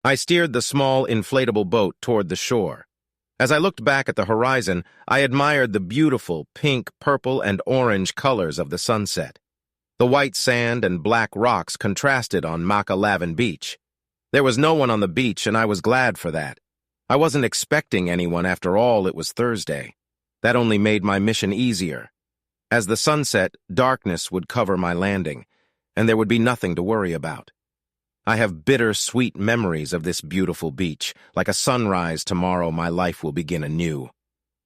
I steered the small, inflatable boat toward the shore. As I looked back at the horizon, I admired the beautiful pink, purple, and orange colors of the sunset. The white sand and black rocks contrasted on Makalavan Beach. There was no one on the beach, and I was glad for that. I wasn't expecting anyone after all. It was Thursday. That only made my mission easier. As the sun set, darkness would cover my landing, and there would be nothing to worry about. I have bitter-sweet memories of this beautiful beach. Like a sunrise tomorrow, my life will begin anew.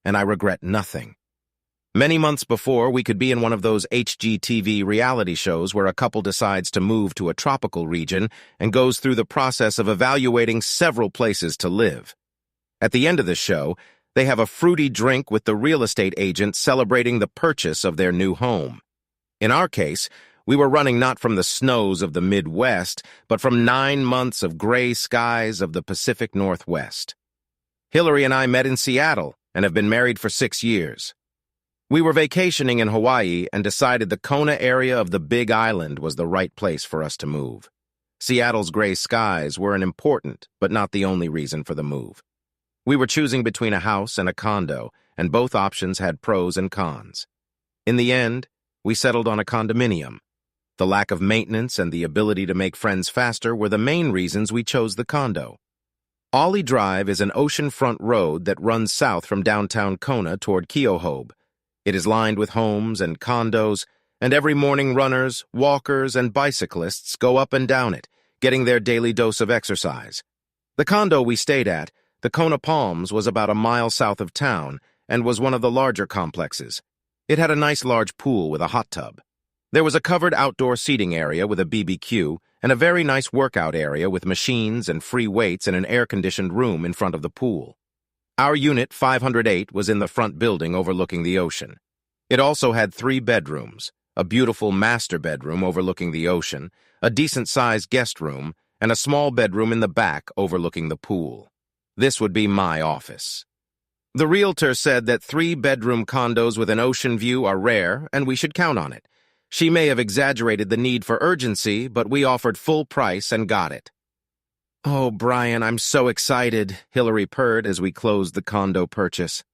And I regret nothing. Many months before, we could be in one of those HGTV reality shows where a couple decides to move to a tropical region and goes through the process of evaluating several places to live. At the end of the show, they have a fruity drink with the real estate agent celebrating the purchase of their new home. In our case, we were running not from the snows of the Midwest, but from 9 months of gray skies of the Pacific Northwest. Hillary and I met in Seattle and have been married for 6 years. We were vacationing in Hawaii and decided the Kona area of the Big Island was the right place for us to move. Seattle's gray skies were an important, but not the only reason for the move. We were choosing between a house and a condo, and both options had pros and cons. In the end, we settled on a condominium. The lack of maintenance and the ability to make friends faster were the main reasons we chose the condo. Ollie Drive is an oceanfront road that runs south from downtown Kona toward Keohobe. It is lined with homes and condos, and every morning runners, walkers, and bicyclists go up and down it, getting their daily dose of exercise. The condo we stayed at, the Kona Palms, was about a mile south of town and was one of the larger complexes. It had a nice large pool with a hot tub. There was a covered outdoor seating area with a BBQ and a very nice workout area with machines and free weights in an air-conditioned room in front of the pool. Our unit, 508, was in the front building overlooking the ocean. It also had 3 bedrooms, a beautiful master bedroom overlooking the ocean, a decent-sized guest room, and a small bedroom in the back overlooking the pool. This would be my office. The realtor said that 3-bedroom condos with an ocean view are rare, and we should count on it. She may have exaggerated the need for urgency, but we offered full price and got it. "Oh, Brian, I'm so excited," Hillary purred as we closed the condo purchase.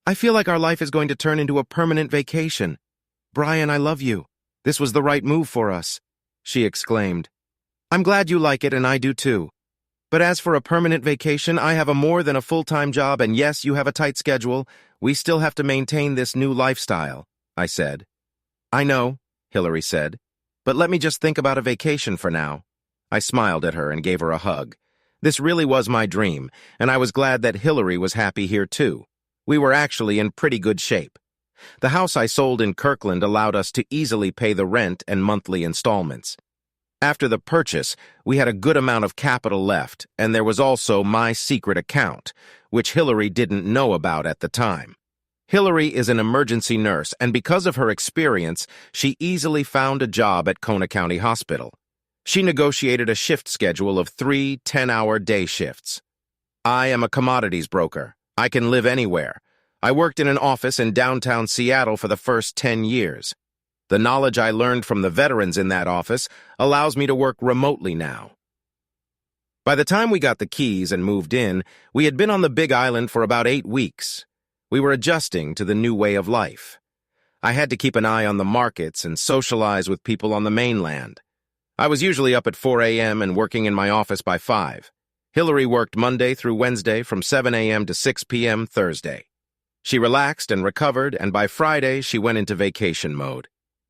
"I feel like our life is going to turn into a permanent vacation. Brian, I love you. This was the right move for us," she exclaimed. "I'm glad you like it, and I do too. But as for a permanent vacation, I have a more than a full-time job, and yes, you have a tight schedule. We still have to maintain this new lifestyle," I said. "I know," Hillary said, "but let me just think about a vacation for now." I smiled at her and gave her a hug. This really was my dream, and I was glad that Hillary was happy here too. We were actually in pretty good shape. The house I sold in Kirkland allowed us to easily pay the rent and monthly installments. After the purchase, we had a good amount of capital left, and there was also my secret account, which Hillary didn't know about at the time. Hillary is an emergency nurse, and because of her experience, she easily found a job at Kona County Hospital. She negotiated a shift schedule of 3 10-hour day shifts. I am a commodities broker. I can live anywhere. I worked in an office in downtown Seattle for the first 10 years. The knowledge I learned from the veterans in that office allows me to work remotely now. By the time we got the keys and moved in, we had been on the Big Island for about 8 weeks. We were adjusting to the new way of life. I had to keep an eye on the markets and socialize with people on the mainland. I was usually up at 4 a.m. and working in my office by 5. Hillary worked Monday through Wednesday from 7 a.m. to 6 p.m. Thursday. She relaxed and recovered, and by Friday she went into vacation mode.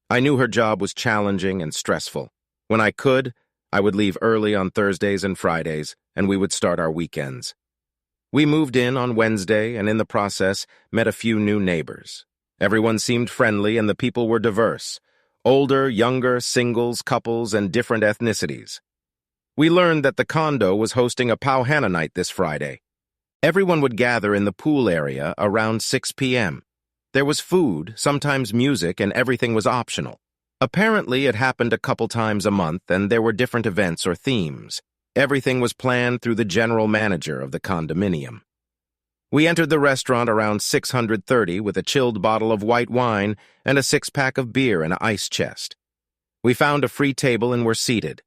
I knew her job was challenging and stressful. When I could, I would leave early on Thursdays and Fridays, and we would start our weekends. We moved in on Wednesday and in the process met a few new neighbors. Everyone seemed friendly and the people were diverse. Older, younger, singles, couples, and different ethnicities. We learned that the condo was hosting a Pauhana night this Friday. Everyone would gather in the pool area around 6 p.m. There was food, sometimes music, and everything was optional. Apparently, it happened a couple times a month, and there were different events or themes. Everything was planned through the general manager of the condominium. We entered the restaurant around 6:30 with a chilled bottle of white wine and a 6-pack of beer in an ice chest. We found a free table and were seated.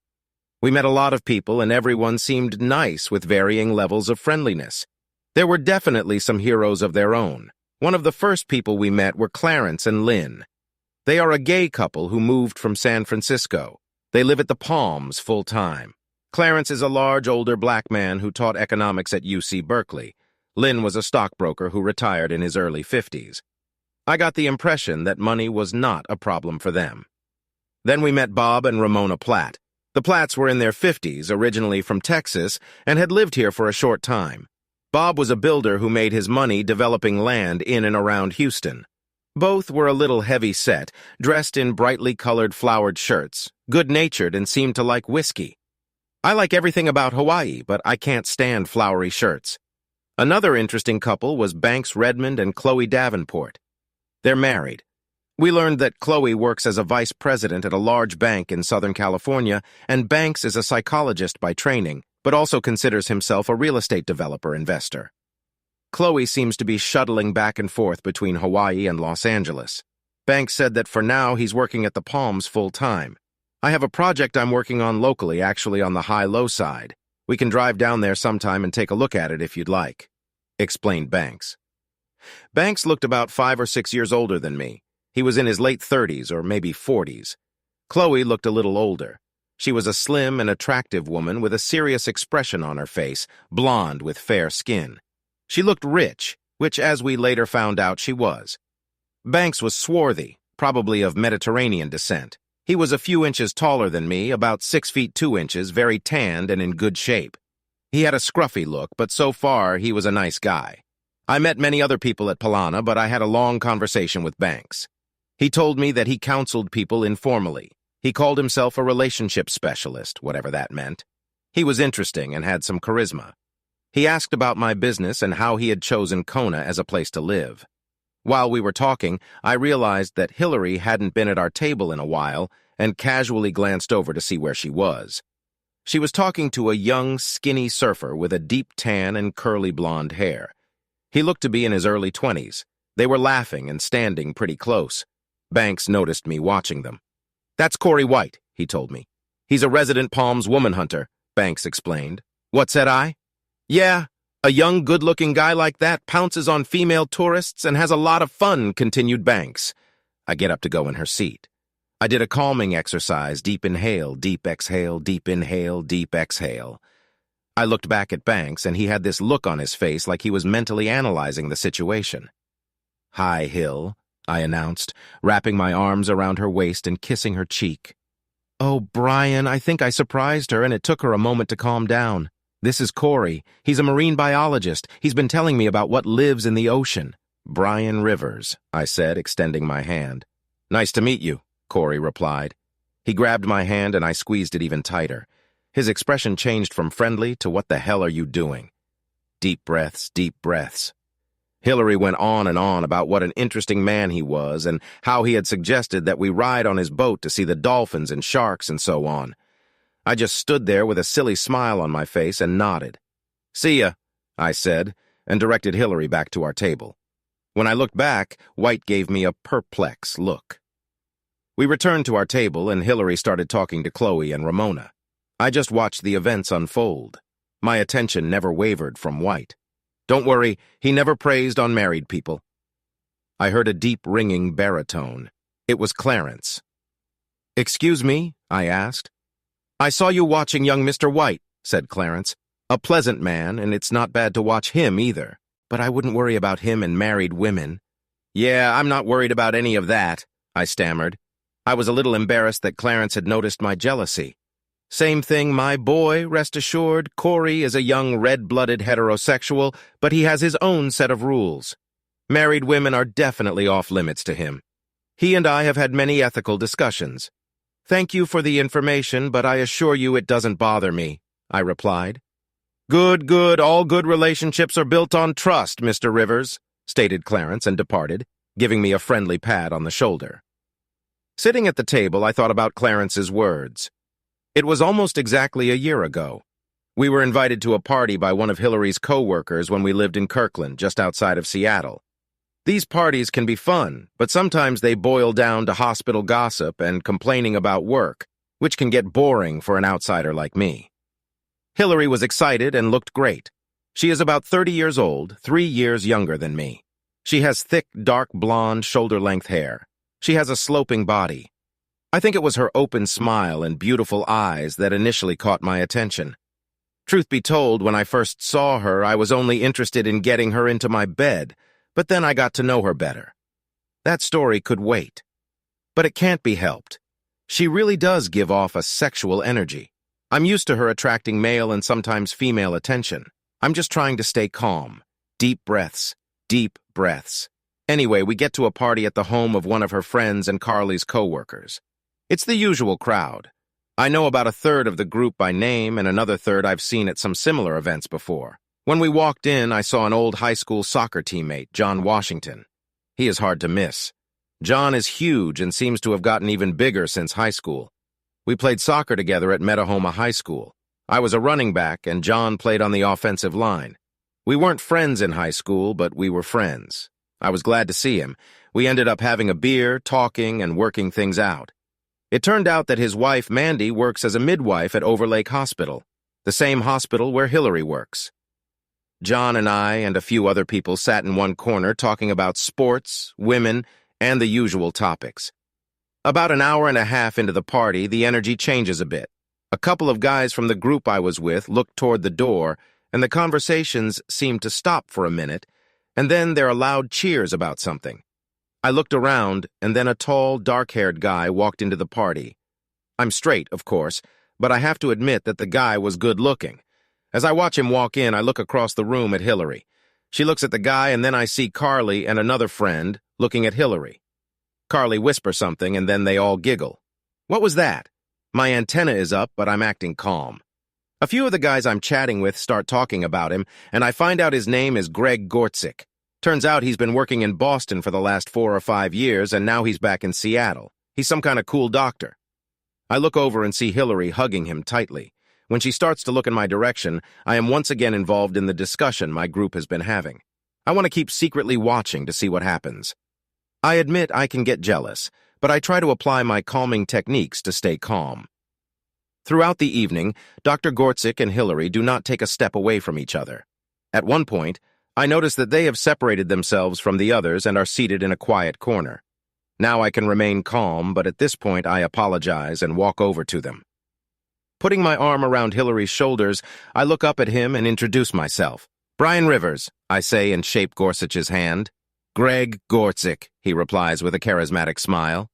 We met a lot of people, and everyone seemed nice with varying levels of friendliness. There were definitely some heroes of their own. One of the first people we met were Clarence and Lynn. They are a gay couple who moved from San Francisco. They live at the Palms full-time. Clarence is a large, older black man who taught economics at UC Berkeley. Lynn was a stockbroker who retired in his early 50s. I got the impression that money was not a problem for them. Then we met Bob and Ramona Platt. The Platts were in their 50s, originally from Texas, and had lived here for a short time. Bob was a builder who made his money developing land in and around Houston. Both were a little heavy-set, dressed in brightly colored flowered shirts, good-natured, and seemed to like whiskey. I like everything about Hawaii, but I can't stand flowery shirts. Another interesting couple was Banks Redmond and Chloe Davenport. They're married. We learned that Chloe works as a vice president at a large bank in Southern California, and Banks is a psychologist by training, but also considers himself a real estate developer investor. Chloe seems to be shuttling back and forth between Hawaii and Los Angeles. Banks said that for now he's working at the Palms full-time. I have a project I'm working on locally, actually on the high-low side. We can drive down there sometime and take a look at it if you'd like, explained Banks. Banks looked about 5 or 6 years older than me. He was in his late 30s or maybe 40s. Chloe looked a little older. She was a slim and attractive woman with a serious expression on her face, blonde with fair skin. She looked rich, which, as we later found out, she was. Banks was swarthy, probably of Mediterranean descent. He was a few inches taller than me, about 6 feet 2 inches, very tanned and in good shape. He had a scruffy look, but so far he was a nice guy. I met many other people at Palana, but I had a long conversation with Banks. He told me that he counseled people informally. He called himself a relationship specialist, whatever that meant. He was interesting and had some charisma. He asked about my business and how he had chosen Kona as a place to live. While we were talking, I realized that Hillary hadn't been at our table in a while and casually glanced over to see where she was. She was talking to a young, skinny surfer with a deep tan and curly blonde hair. He looked to be in his early 20s. They were laughing and standing pretty close. Banks noticed me watching them. "That's Corey White," he told me. "He's a resident Palms woman hunter," Banks explained. "What," said I? "Yeah, a young, good-looking guy like that pounces on female tourists and has a lot of fun," continued Banks. I get up to go in her seat. I did a calming exercise, deep inhale, deep exhale, deep inhale, deep exhale. I looked back at Banks, and he had this look on his face like he was mentally analyzing the situation. "Hi, Hill," I announced, wrapping my arms around her waist and kissing her cheek. "Oh, Brian, I think I surprised her, and it took her a moment to calm down. This is Corey. He's a marine biologist. He's been telling me about what lives in the ocean." "Brian Rivers," I said, extending my hand. "Nice to meet you," Corey replied. He grabbed my hand, and I squeezed it even tighter. His expression changed from friendly to "what the hell are you doing?" Deep breaths, deep breaths. Hillary went on and on about what an interesting man he was and how he had suggested that we ride on his boat to see the dolphins and sharks and so on. I just stood there with a silly smile on my face and nodded. "See ya," I said, and directed Hillary back to our table. When I looked back, White gave me a perplexed look. We returned to our table, and Hillary started talking to Chloe and Ramona. I just watched the events unfold. My attention never wavered from White. Don't worry, he never praised on married people. I heard a deep, ringing baritone. It was Clarence. "Excuse me?" I asked. "I saw you watching young Mr. White," said Clarence. "A pleasant man, and it's not bad to watch him either. But I wouldn't worry about him and married women." "Yeah, I'm not worried about any of that," I stammered. I was a little embarrassed that Clarence had noticed my jealousy. "Same thing, my boy, rest assured. Corey is a young red-blooded heterosexual, but he has his own set of rules. Married women are definitely off-limits to him. He and I have had many ethical discussions. Thank you for the information, but I assure you it doesn't bother me," I replied. "Good, good. All good relationships are built on trust, Mr. Rivers," stated Clarence and departed, giving me a friendly pat on the shoulder. Sitting at the table, I thought about Clarence's words. It was almost exactly a year ago. We were invited to a party by one of Hillary's co-workers when we lived in Kirkland, just outside of Seattle. These parties can be fun, but sometimes they boil down to hospital gossip and complaining about work, which can get boring for an outsider like me. Hillary was excited and looked great. She is about 30 years old, 3 years younger than me. She has thick, dark blonde, shoulder-length hair. She has a sloping body. I think it was her open smile and beautiful eyes that initially caught my attention. Truth be told, when I first saw her, I was only interested in getting her into my bed, but then I got to know her better. That story could wait. But it can't be helped. She really does give off a sexual energy. I'm used to her attracting male and sometimes female attention. I'm just trying to stay calm. Deep breaths. Deep breaths. Anyway, we get to a party at the home of one of her friends and Carly's co-workers. It's the usual crowd. I know about a third of the group by name and another third I've seen at some similar events before. When we walked in, I saw an old high school soccer teammate, John Washington. He is hard to miss. John is huge and seems to have gotten even bigger since high school. We played soccer together at Metahoma High School. I was a running back and John played on the offensive line. We weren't friends in high school, but we were friends. I was glad to see him. We ended up having a beer, talking, and working things out. It turned out that his wife, Mandy, works as a midwife at Overlake Hospital, the same hospital where Hillary works. John and I and a few other people sat in one corner talking about sports, women, and the usual topics. About an hour and a half into the party, the energy changes a bit. A couple of guys from the group I was with looked toward the door, and the conversations seemed to stop for a minute, and then there are loud cheers about something. I looked around, and then a tall, dark-haired guy walked into the party. I'm straight, of course, but I have to admit that the guy was good-looking. As I watch him walk in, I look across the room at Hillary. She looks at the guy, and then I see Carly and another friend looking at Hillary. Carly whispers something, and then they all giggle. What was that? My antenna is up, but I'm acting calm. A few of the guys I'm chatting with start talking about him, and I find out his name is Greg Gortzik. Turns out he's been working in Boston for the last 4 or 5 years, and now he's back in Seattle. He's some kind of cool doctor. I look over and see Hillary hugging him tightly. When she starts to look in my direction, I am once again involved in the discussion my group has been having. I want to keep secretly watching to see what happens. I admit I can get jealous, but I try to apply my calming techniques to stay calm. Throughout the evening, Dr. Gortzik and Hillary do not take a step away from each other. At one point, I notice that they have separated themselves from the others and are seated in a quiet corner. Now I can remain calm, but at this point I apologize and walk over to them. Putting my arm around Hillary's shoulders, I look up at him and introduce myself. Brian Rivers, I say and shake Gorsuch's hand. Greg Gortzik, he replies with a charismatic smile.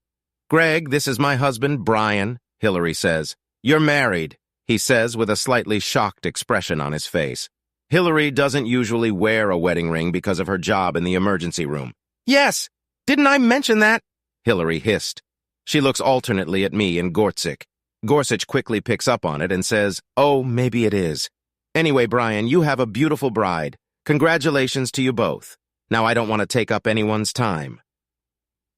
Greg, this is my husband, Brian, Hillary says. You're married, he says with a slightly shocked expression on his face. Hillary doesn't usually wear a wedding ring because of her job in the emergency room. Yes, didn't I mention that? Hillary hissed. She looks alternately at me and Gortzik. Gorsuch quickly picks up on it and says, oh, maybe it is. Anyway, Brian, you have a beautiful bride. Congratulations to you both. Now I don't want to take up anyone's time.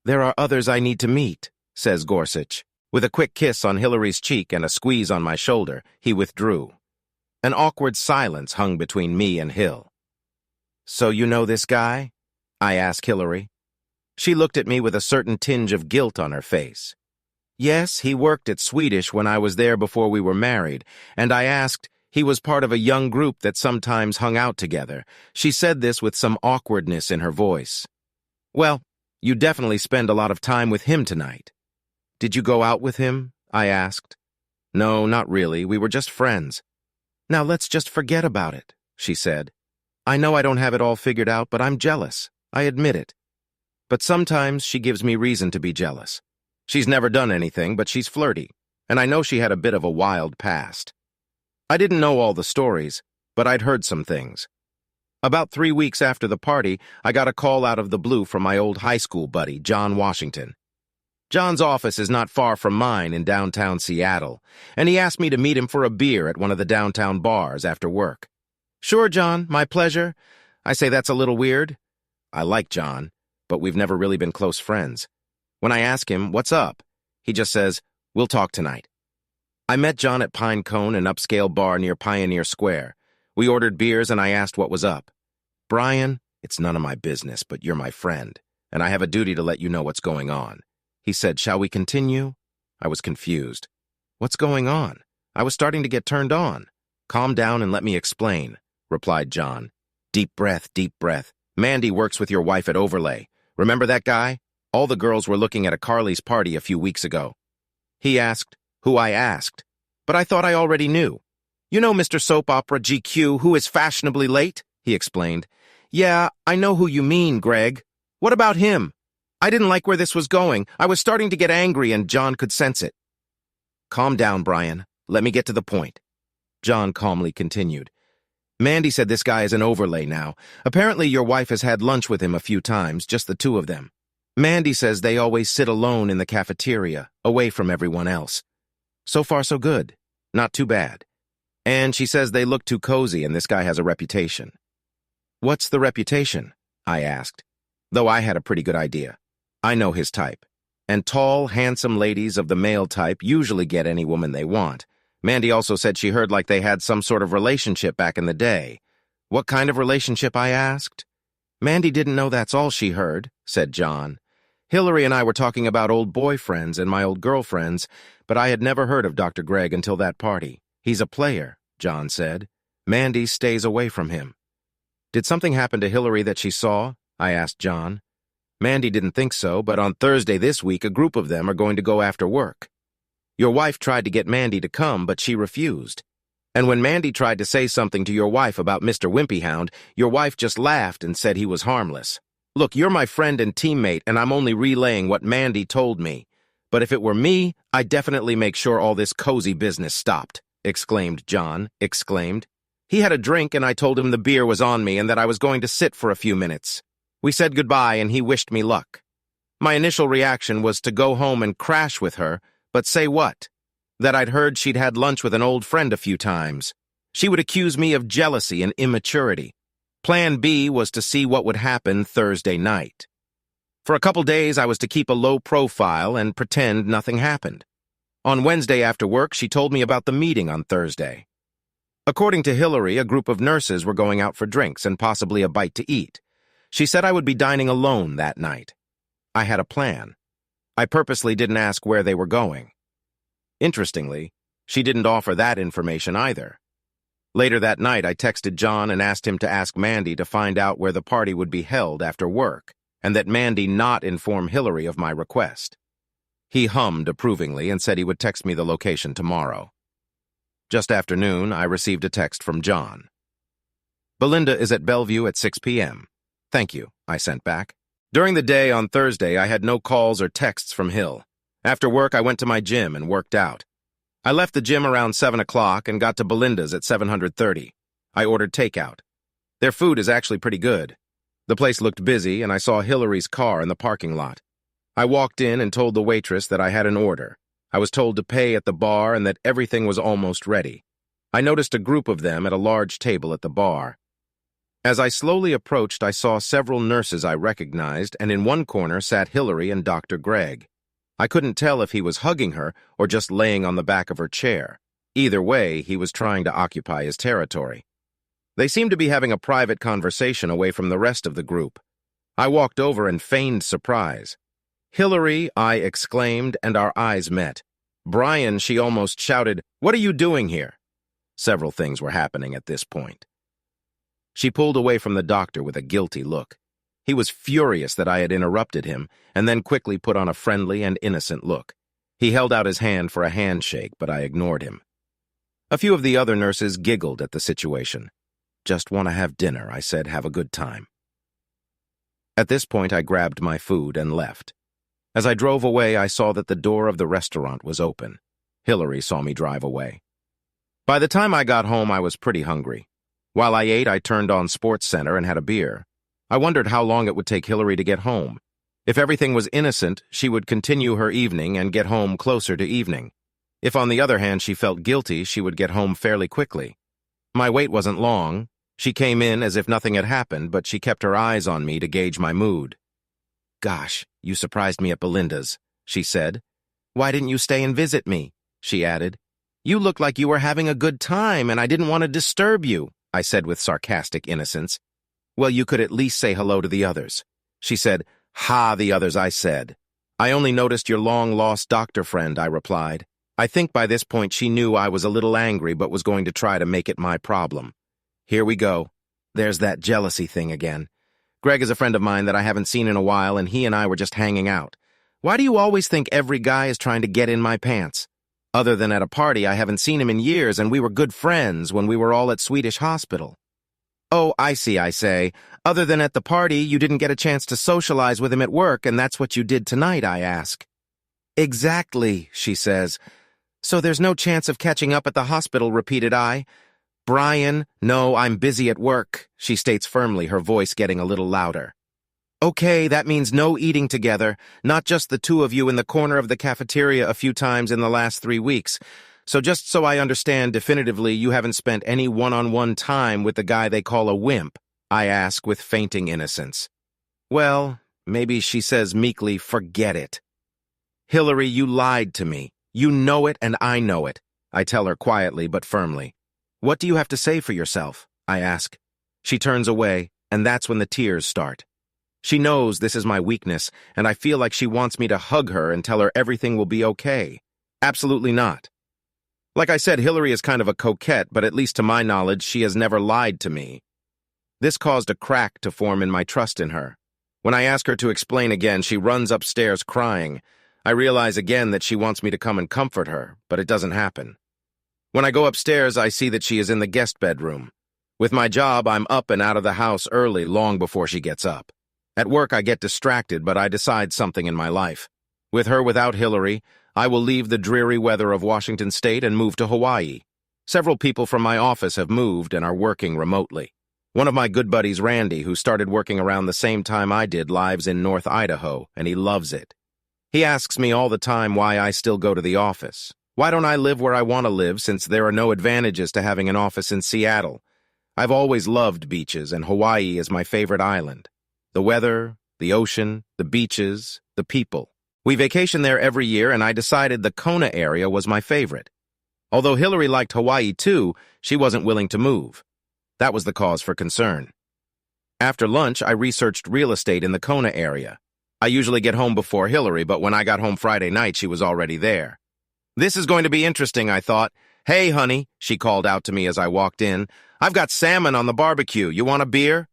There are others I need to meet, says Gorsuch. With a quick kiss on Hillary's cheek and a squeeze on my shoulder, he withdrew. An awkward silence hung between me and Hill. So you know this guy? I asked Hillary. She looked at me with a certain tinge of guilt on her face. Yes, he worked at Swedish when I was there before we were married, and I asked, he was part of a young group that sometimes hung out together. She said this with some awkwardness in her voice. Well, you definitely spend a lot of time with him tonight. Did you go out with him? I asked. No, not really. We were just friends. Now let's just forget about it, she said. I know I don't have it all figured out, but I'm jealous. I admit it. But sometimes she gives me reason to be jealous. She's never done anything, but she's flirty, and I know she had a bit of a wild past. I didn't know all the stories, but I'd heard some things. About 3 weeks after the party, I got a call out of the blue from my old high school buddy, John Washington. John's office is not far from mine in downtown Seattle, and he asked me to meet him for a beer at one of the downtown bars after work. Sure, John, my pleasure. I say that's a little weird. I like John, but we've never really been close friends. When I ask him, what's up? He just says, we'll talk tonight. I met John at Pine Cone, an upscale bar near Pioneer Square. We ordered beers and I asked what was up. Brian, it's none of my business, but you're my friend, and I have a duty to let you know what's going on. He said, shall we continue? I was confused. What's going on? I was starting to get turned on. Calm down and let me explain, replied John. Deep breath, deep breath. Mandy works with your wife at Overlay. Remember that guy? All the girls were looking at a Carly's party a few weeks ago. He asked, who I asked. But I thought I already knew. You know Mr. Soap Opera GQ, who is fashionably late? He explained. Yeah, I know who you mean, Greg. What about him? I didn't like where this was going. I was starting to get angry and John could sense it. Calm down, Brian. Let me get to the point. John calmly continued. Mandy said this guy is an Overlay now. Apparently your wife has had lunch with him a few times, just the two of them. Mandy says they always sit alone in the cafeteria, away from everyone else. So far so good. Not too bad. And she says they look too cozy and this guy has a reputation. What's the reputation? I asked, though I had a pretty good idea. I know his type. And tall, handsome ladies of the male type usually get any woman they want. Mandy also said she heard like they had some sort of relationship back in the day. What kind of relationship, I asked? Mandy didn't know that's all she heard, said John. Hillary and I were talking about old boyfriends and my old girlfriends, but I had never heard of Dr. Gregg until that party. He's a player, John said. Mandy stays away from him. Did something happen to Hillary that she saw? I asked John. Mandy didn't think so, but on Thursday this week, a group of them are going to go after work. Your wife tried to get Mandy to come, but she refused. And when Mandy tried to say something to your wife about Mr. Wimpyhound, your wife just laughed and said he was harmless. Look, you're my friend and teammate, and I'm only relaying what Mandy told me. But if it were me, I'd definitely make sure all this cozy business stopped, exclaimed John, exclaimed. He had a drink, and I told him the beer was on me and that I was going to sit for a few minutes. We said goodbye, and he wished me luck. My initial reaction was to go home and crash with her, but say what? That I'd heard she'd had lunch with an old friend a few times. She would accuse me of jealousy and immaturity. Plan B was to see what would happen Thursday night. For a couple days, I was to keep a low profile and pretend nothing happened. On Wednesday after work, she told me about the meeting on Thursday. According to Hillary, a group of nurses were going out for drinks and possibly a bite to eat. She said I would be dining alone that night. I had a plan. I purposely didn't ask where they were going. Interestingly, she didn't offer that information either. Later that night, I texted John and asked him to ask Mandy to find out where the party would be held after work, and that Mandy not inform Hillary of my request. He hummed approvingly and said he would text me the location tomorrow. Just after noon, I received a text from John. Belinda is at Bellevue at 6 p.m. Thank you, I sent back. During the day on Thursday, I had no calls or texts from Hill. After work, I went to my gym and worked out. I left the gym around 7 o'clock and got to Belinda's at 7:30. I ordered takeout. Their food is actually pretty good. The place looked busy, and I saw Hillary's car in the parking lot. I walked in and told the waitress that I had an order. I was told to pay at the bar and that everything was almost ready. I noticed a group of them at a large table at the bar. As I slowly approached, I saw several nurses I recognized, and in one corner sat Hillary and Dr. Gregg. I couldn't tell if he was hugging her or just laying on the back of her chair. Either way, he was trying to occupy his territory. They seemed to be having a private conversation away from the rest of the group. I walked over and feigned surprise. Hillary, I exclaimed, and our eyes met. Brian, she almost shouted, "What are you doing here?" Several things were happening at this point. She pulled away from the doctor with a guilty look. He was furious that I had interrupted him, and then quickly put on a friendly and innocent look. He held out his hand for a handshake, but I ignored him. A few of the other nurses giggled at the situation. "Just want to have dinner," I said. "Have a good time." At this point, I grabbed my food and left. As I drove away, I saw that the door of the restaurant was open. Hillary saw me drive away. By the time I got home, I was pretty hungry. While I ate, I turned on SportsCenter and had a beer. I wondered how long it would take Hillary to get home. If everything was innocent, she would continue her evening and get home closer to evening. If, on the other hand, she felt guilty, she would get home fairly quickly. My wait wasn't long. She came in as if nothing had happened, but she kept her eyes on me to gauge my mood. "Gosh, you surprised me at Belinda's," she said. "Why didn't you stay and visit me?" she added. "You looked like you were having a good time, and I didn't want to disturb you," I said with sarcastic innocence. "Well, you could at least say hello to the others." She said, "Ha, the others," I said. "I only noticed your long-lost doctor friend," I replied. I think by this point she knew I was a little angry but was going to try to make it my problem. Here we go. There's that jealousy thing again. Greg is a friend of mine that I haven't seen in a while, and he and I were just hanging out. Why do you always think every guy is trying to get in my pants? Other than at a party, I haven't seen him in years, and we were good friends when we were all at Swedish Hospital. Oh, I see, I say. Other than at the party, you didn't get a chance to socialize with him at work, and that's what you did tonight, I ask. Exactly, she says. So there's no chance of catching up at the hospital, repeated I. Brian, no, I'm busy at work, she states firmly, her voice getting a little louder. Okay, that means no eating together, not just the two of you in the corner of the cafeteria a few times in the last 3 weeks. So just so I understand definitively, you haven't spent any one-on-one time with the guy they call a wimp, I ask with fainting innocence. Well, maybe she says meekly, forget it. Hillary, you lied to me. You know it and I know it, I tell her quietly but firmly. What do you have to say for yourself? I ask. She turns away, and that's when the tears start. She knows this is my weakness, and I feel like she wants me to hug her and tell her everything will be okay. Absolutely not. Like I said, Hillary is kind of a coquette, but at least to my knowledge, she has never lied to me. This caused a crack to form in my trust in her. When I ask her to explain again, she runs upstairs crying. I realize again that she wants me to come and comfort her, but it doesn't happen. When I go upstairs, I see that she is in the guest bedroom. With my job, I'm up and out of the house early, long before she gets up. At work, I get distracted, but I decide something in my life. With her without Hillary, I will leave the dreary weather of Washington State and move to Hawaii. Several people from my office have moved and are working remotely. One of my good buddies, Randy, who started working around the same time I did, lives in North Idaho, and he loves it. He asks me all the time why I still go to the office. Why don't I live where I want to live since there are no advantages to having an office in Seattle? I've always loved beaches, and Hawaii is my favorite island. The weather, the ocean, the beaches, the people. We vacation there every year, and I decided the Kona area was my favorite. Although Hillary liked Hawaii too, she wasn't willing to move. That was the cause for concern. After lunch, I researched real estate in the Kona area. I usually get home before Hillary, but when I got home Friday night, she was already there. This is going to be interesting, I thought. Hey, honey, she called out to me as I walked in. I've got salmon on the barbecue. You want a beer?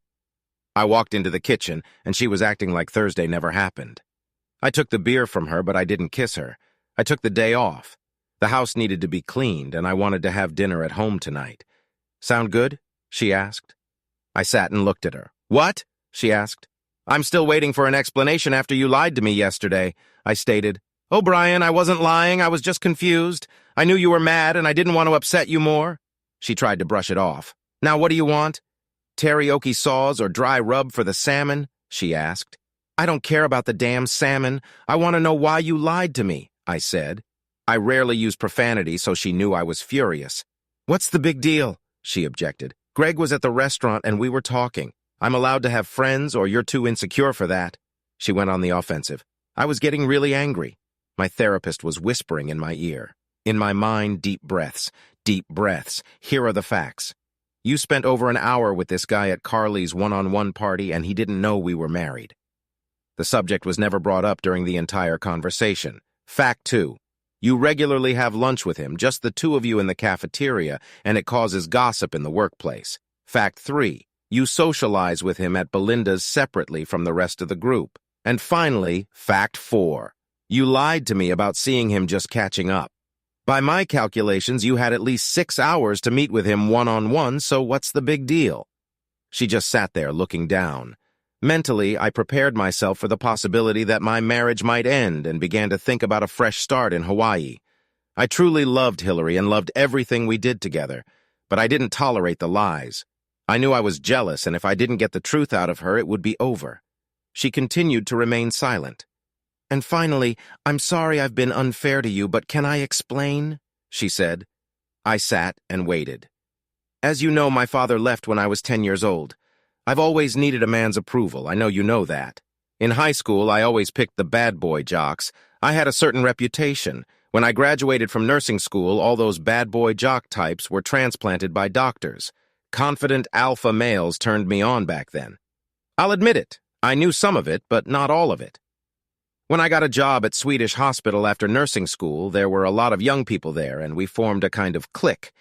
I walked into the kitchen, and she was acting like Thursday never happened. I took the beer from her, but I didn't kiss her. I took the day off. The house needed to be cleaned, and I wanted to have dinner at home tonight. Sound good? She asked. I sat and looked at her. What? She asked. I'm still waiting for an explanation after you lied to me yesterday, I stated. Oh, Brian, I wasn't lying. I was just confused. I knew you were mad, and I didn't want to upset you more. She tried to brush it off. Now, what do you want? Teriyaki sauce or dry rub for the salmon? She asked. I don't care about the damn salmon. I want to know why you lied to me, I said. I rarely use profanity, so she knew I was furious. What's the big deal? She objected. Greg was at the restaurant, and we were talking. I'm allowed to have friends, or you're too insecure for that. She went on the offensive. I was getting really angry. My therapist was whispering in my ear. In my mind, deep breaths. Deep breaths. Here are the facts. You spent over an hour with this guy at Carly's one-on-one party, and he didn't know we were married. The subject was never brought up during the entire conversation. Fact 2. You regularly have lunch with him, just the two of you in the cafeteria, and it causes gossip in the workplace. Fact 3. You socialize with him at Belinda's separately from the rest of the group. And finally, fact 4. You lied to me about seeing him just catching up. By my calculations, you had at least 6 hours to meet with him one-on-one, so what's the big deal? She just sat there looking down. Mentally, I prepared myself for the possibility that my marriage might end and began to think about a fresh start in Hawaii. I truly loved Hillary and loved everything we did together, but I didn't tolerate the lies. I knew I was jealous, and if I didn't get the truth out of her, it would be over. She continued to remain silent. And finally, I'm sorry I've been unfair to you, but can I explain? She said. I sat and waited. As you know, my father left when I was 10 years old. I've always needed a man's approval. I know you know that. In high school, I always picked the bad boy jocks. I had a certain reputation. When I graduated from nursing school, all those bad boy jock types were transplanted by doctors. Confident alpha males turned me on back then. I'll admit it. I knew some of it, but not all of it. When I got a job at Swedish Hospital after nursing school, there were a lot of young people there, and we formed a kind of clique.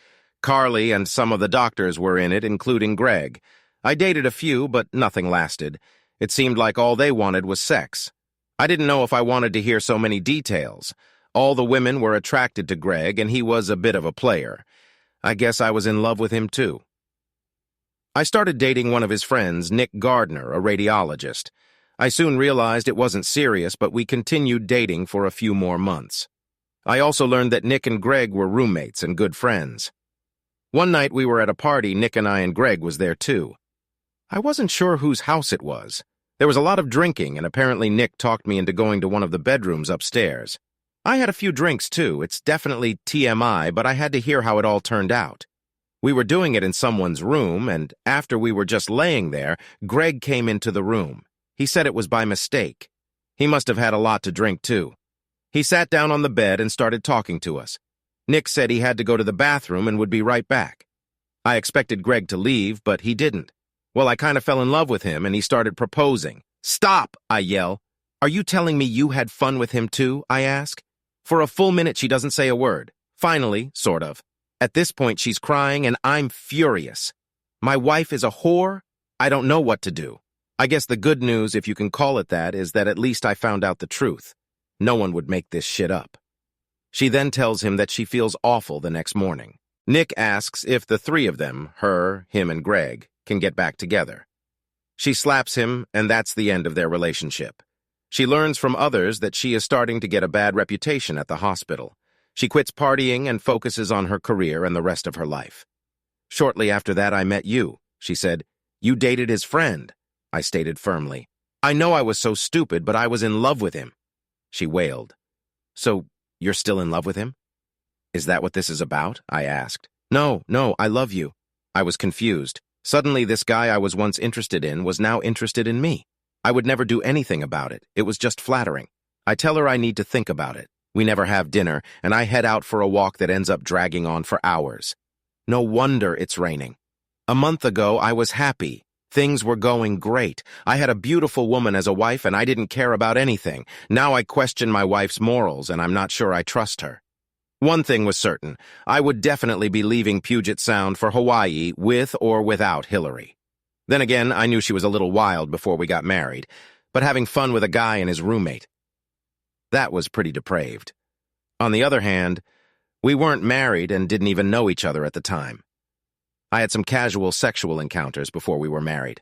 Carly and some of the doctors were in it, including Greg. I dated a few, but nothing lasted. It seemed like all they wanted was sex. I didn't know if I wanted to hear so many details. All the women were attracted to Greg, and he was a bit of a player. I guess I was in love with him, too. I started dating one of his friends, Nick Gardner, a radiologist. I soon realized it wasn't serious, but we continued dating for a few more months. I also learned that Nick and Greg were roommates and good friends. One night we were at a party, Nick and I, and Greg was there too. I wasn't sure whose house it was. There was a lot of drinking, and apparently Nick talked me into going to one of the bedrooms upstairs. I had a few drinks too. It's definitely TMI, but I had to hear how it all turned out. We were doing it in someone's room, and after we were just laying there, Greg came into the room. He said it was by mistake. He must have had a lot to drink, too. He sat down on the bed and started talking to us. Nick said he had to go to the bathroom and would be right back. I expected Greg to leave, but he didn't. Well, I kind of fell in love with him, and he started proposing. "Stop!" I yell. "Are you telling me you had fun with him, too?" I ask. For a full minute, she doesn't say a word. Finally, sort of. At this point, she's crying, and I'm furious. My wife is a whore? I don't know what to do. I guess the good news, if you can call it that, is that at least I found out the truth. No one would make this shit up. She then tells him that she feels awful the next morning. Nick asks if the three of them, her, him, and Greg, can get back together. She slaps him, and that's the end of their relationship. She learns from others that she is starting to get a bad reputation at the hospital. She quits partying and focuses on her career and the rest of her life. "Shortly after that, I met you," she said. "You dated his friend," I stated firmly. "I know I was so stupid, but I was in love with him." She wailed. "So, you're still in love with him?" "Is that what this is about?" I asked. No, I love you." I was confused. Suddenly, this guy I was once interested in was now interested in me. I would never do anything about it. It was just flattering. I tell her I need to think about it. We never have dinner, and I head out for a walk that ends up dragging on for hours. No wonder it's raining. A month ago, I was happy. Things were going great. I had a beautiful woman as a wife, and I didn't care about anything. Now I question my wife's morals, and I'm not sure I trust her. One thing was certain. I would definitely be leaving Puget Sound for Hawaii with or without Hillary. Then again, I knew she was a little wild before we got married, but having fun with a guy and his roommate, that was pretty depraved. On the other hand, we weren't married and didn't even know each other at the time. I had some casual sexual encounters before we were married.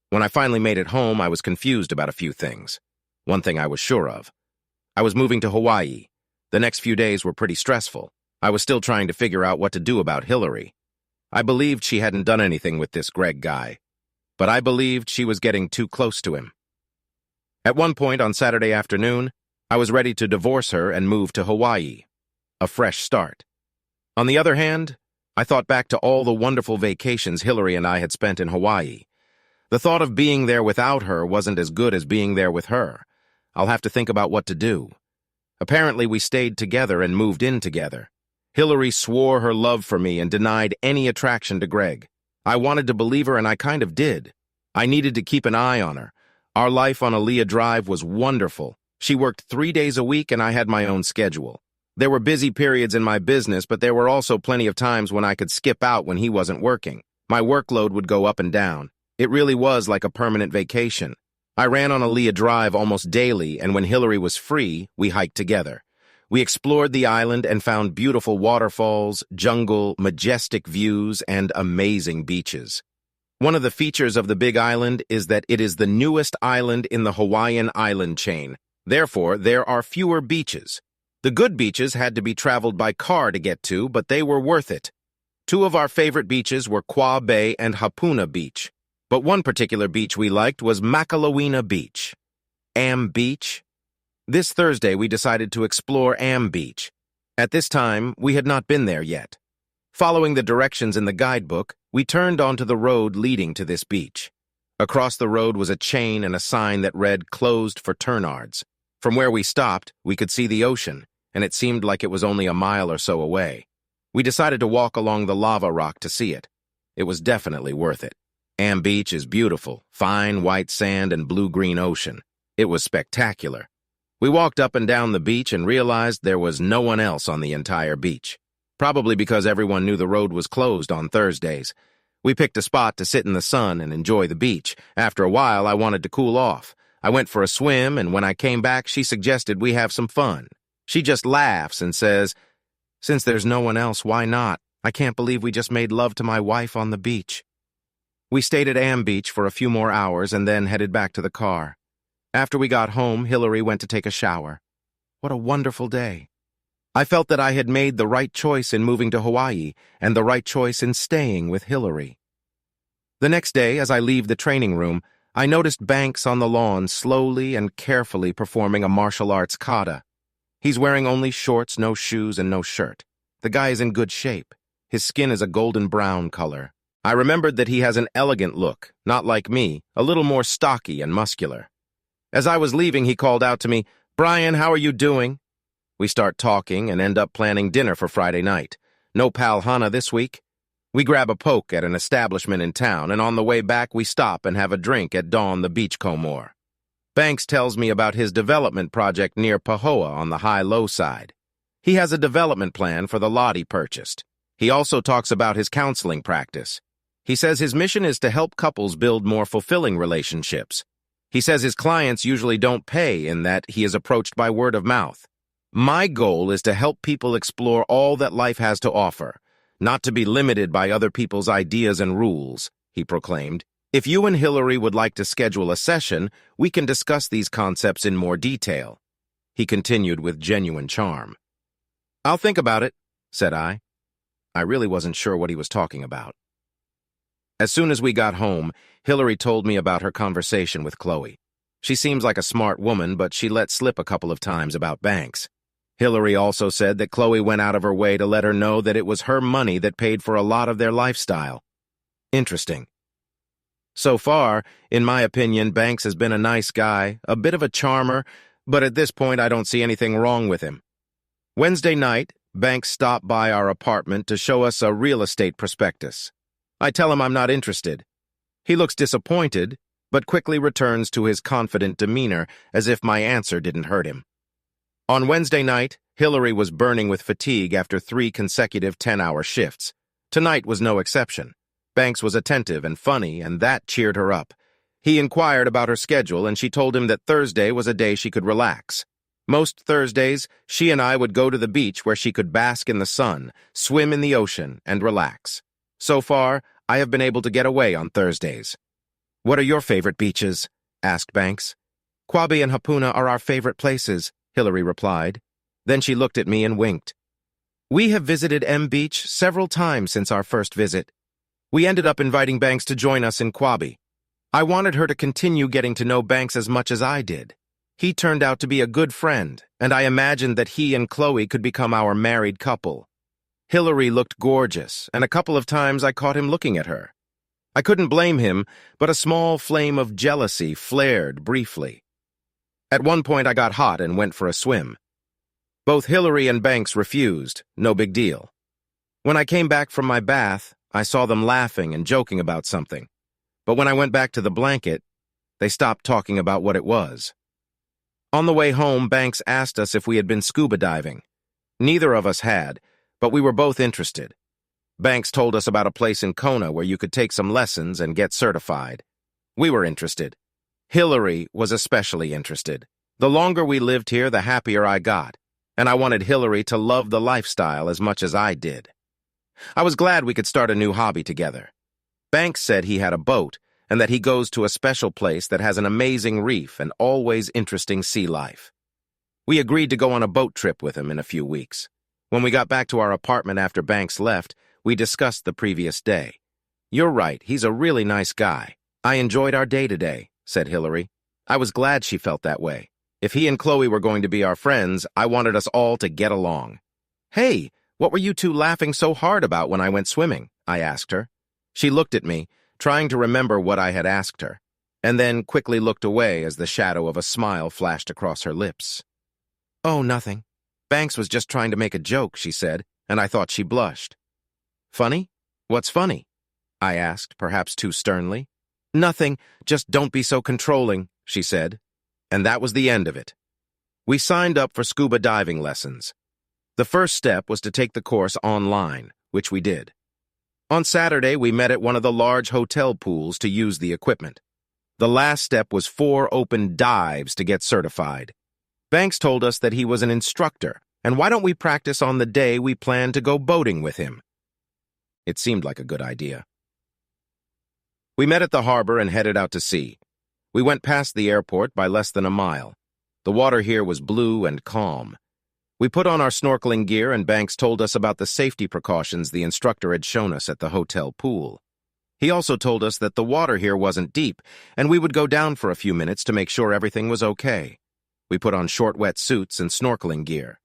When I finally made it home, I was confused about a few things. One thing I was sure of. I was moving to Hawaii. The next few days were pretty stressful. I was still trying to figure out what to do about Hillary. I believed she hadn't done anything with this Greg guy, but I believed she was getting too close to him. At one point on Saturday afternoon, I was ready to divorce her and move to Hawaii. A fresh start. On the other hand, I thought back to all the wonderful vacations Hillary and I had spent in Hawaii. The thought of being there without her wasn't as good as being there with her. I'll have to think about what to do. Apparently, we stayed together and moved in together. Hillary swore her love for me and denied any attraction to Greg. I wanted to believe her, and I kind of did. I needed to keep an eye on her. Our life on Aaliyah Drive was wonderful. She worked 3 days a week, and I had my own schedule. There were busy periods in my business, but there were also plenty of times when I could skip out when he wasn't working. My workload would go up and down. It really was like a permanent vacation. I ran on Aaliyah Drive almost daily, and when Hillary was free, we hiked together. We explored the island and found beautiful waterfalls, jungle, majestic views, and amazing beaches. One of the features of the Big Island is that it is the newest island in the Hawaiian island chain. Therefore, there are fewer beaches. The good beaches had to be traveled by car to get to, but they were worth it. Two of our favorite beaches were Qua Bay and Hapuna Beach. But one particular beach we liked was Makalawina Beach. Am Beach? This Thursday, we decided to explore Am Beach. At this time, we had not been there yet. Following the directions in the guidebook, we turned onto the road leading to this beach. Across the road was a chain and a sign that read, "Closed for Turnards." From where we stopped, we could see the ocean, and it seemed like it was only a mile or so away. We decided to walk along the lava rock to see it. It was definitely worth it. Am Beach is beautiful, fine white sand and blue-green ocean. It was spectacular. We walked up and down the beach and realized there was no one else on the entire beach. Probably because everyone knew the road was closed on Thursdays. We picked a spot to sit in the sun and enjoy the beach. After a while, I wanted to cool off. I went for a swim, and when I came back, she suggested we have some fun. She just laughs and says, "Since there's no one else, why not? I can't believe we just made love to my wife on the beach." We stayed at Am Beach for a few more hours and then headed back to the car. After we got home, Hillary went to take a shower. What a wonderful day. I felt that I had made the right choice in moving to Hawaii and the right choice in staying with Hillary. The next day, as I leave the training room, I noticed Banks on the lawn slowly and carefully performing a martial arts kata. He's wearing only shorts, no shoes, and no shirt. The guy is in good shape. His skin is a golden brown color. I remembered that he has an elegant look, not like me, a little more stocky and muscular. As I was leaving, he called out to me, "Brian, how are you doing?" We start talking and end up planning dinner for Friday night. No pal Hana this week. We grab a poke at an establishment in town, and on the way back we stop and have a drink at Dawn the Beachcomber. Banks tells me about his development project near Pahoa on the high-low side. He has a development plan for the lot he purchased. He also talks about his counseling practice. He says his mission is to help couples build more fulfilling relationships. He says his clients usually don't pay in that he is approached by word of mouth. My goal is to help people explore all that life has to offer, not to be limited by other people's ideas and rules, he proclaimed. If you and Hillary would like to schedule a session, we can discuss these concepts in more detail. He continued with genuine charm. "I'll think about it," said I. I really wasn't sure what he was talking about. As soon as we got home, Hillary told me about her conversation with Chloe. She seems like a smart woman, but she let slip a couple of times about Banks. Hillary also said that Chloe went out of her way to let her know that it was her money that paid for a lot of their lifestyle. Interesting. So far, in my opinion, Banks has been a nice guy, a bit of a charmer, but at this point I don't see anything wrong with him. Wednesday night, Banks stopped by our apartment to show us a real estate prospectus. I tell him I'm not interested. He looks disappointed, but quickly returns to his confident demeanor as if my answer didn't hurt him. On Wednesday night, Hillary was burning with fatigue after 3 consecutive 10-hour shifts. Tonight was no exception. Banks was attentive and funny, and that cheered her up. He inquired about her schedule, and she told him that Thursday was a day she could relax. Most Thursdays, she and I would go to the beach where she could bask in the sun, swim in the ocean, and relax. So far, I have been able to get away on Thursdays. "What are your favorite beaches?" asked Banks. "Kwabi and Hapuna are our favorite places," Hillary replied. Then she looked at me and winked. "We have visited M Beach several times since our first visit. We ended up inviting Banks to join us in Kwabi. I wanted her to continue getting to know Banks as much as I did. He turned out to be a good friend, and I imagined that he and Chloe could become our married couple." Hillary looked gorgeous, and a couple of times I caught him looking at her. I couldn't blame him, but a small flame of jealousy flared briefly. At one point I got hot and went for a swim. Both Hillary and Banks refused, no big deal. When I came back from my bath, I saw them laughing and joking about something. But when I went back to the blanket, they stopped talking about what it was. On the way home, Banks asked us if we had been scuba diving. Neither of us had, but we were both interested. Banks told us about a place in Kona where you could take some lessons and get certified. We were interested. Hillary was especially interested. The longer we lived here, the happier I got, and I wanted Hillary to love the lifestyle as much as I did. I was glad we could start a new hobby together. Banks said he had a boat and that he goes to a special place that has an amazing reef and always interesting sea life. We agreed to go on a boat trip with him in a few weeks. When we got back to our apartment after Banks left, we discussed the previous day. "You're right, he's a really nice guy. I enjoyed our day today," said Hillary. I was glad she felt that way. If he and Chloe were going to be our friends, I wanted us all to get along. "Hey, what were you two laughing so hard about when I went swimming?" I asked her. She looked at me, trying to remember what I had asked her, and then quickly looked away as the shadow of a smile flashed across her lips. "Oh, nothing. Banks was just trying to make a joke," she said, and I thought she blushed. "Funny? What's funny?" I asked, perhaps too sternly. "Nothing, just don't be so controlling," she said. And that was the end of it. We signed up for scuba diving lessons. The first step was to take the course online, which we did. On Saturday, we met at one of the large hotel pools to use the equipment. The last step was 4 open dives to get certified. Banks told us that he was an instructor, and why don't we practice on the day we planned to go boating with him? It seemed like a good idea. We met at the harbor and headed out to sea. We went past the airport by less than a mile. The water here was blue and calm. We put on our snorkeling gear and Banks told us about the safety precautions the instructor had shown us at the hotel pool. He also told us that the water here wasn't deep, and we would go down for a few minutes to make sure everything was okay. We put on short wet suits and snorkeling gear.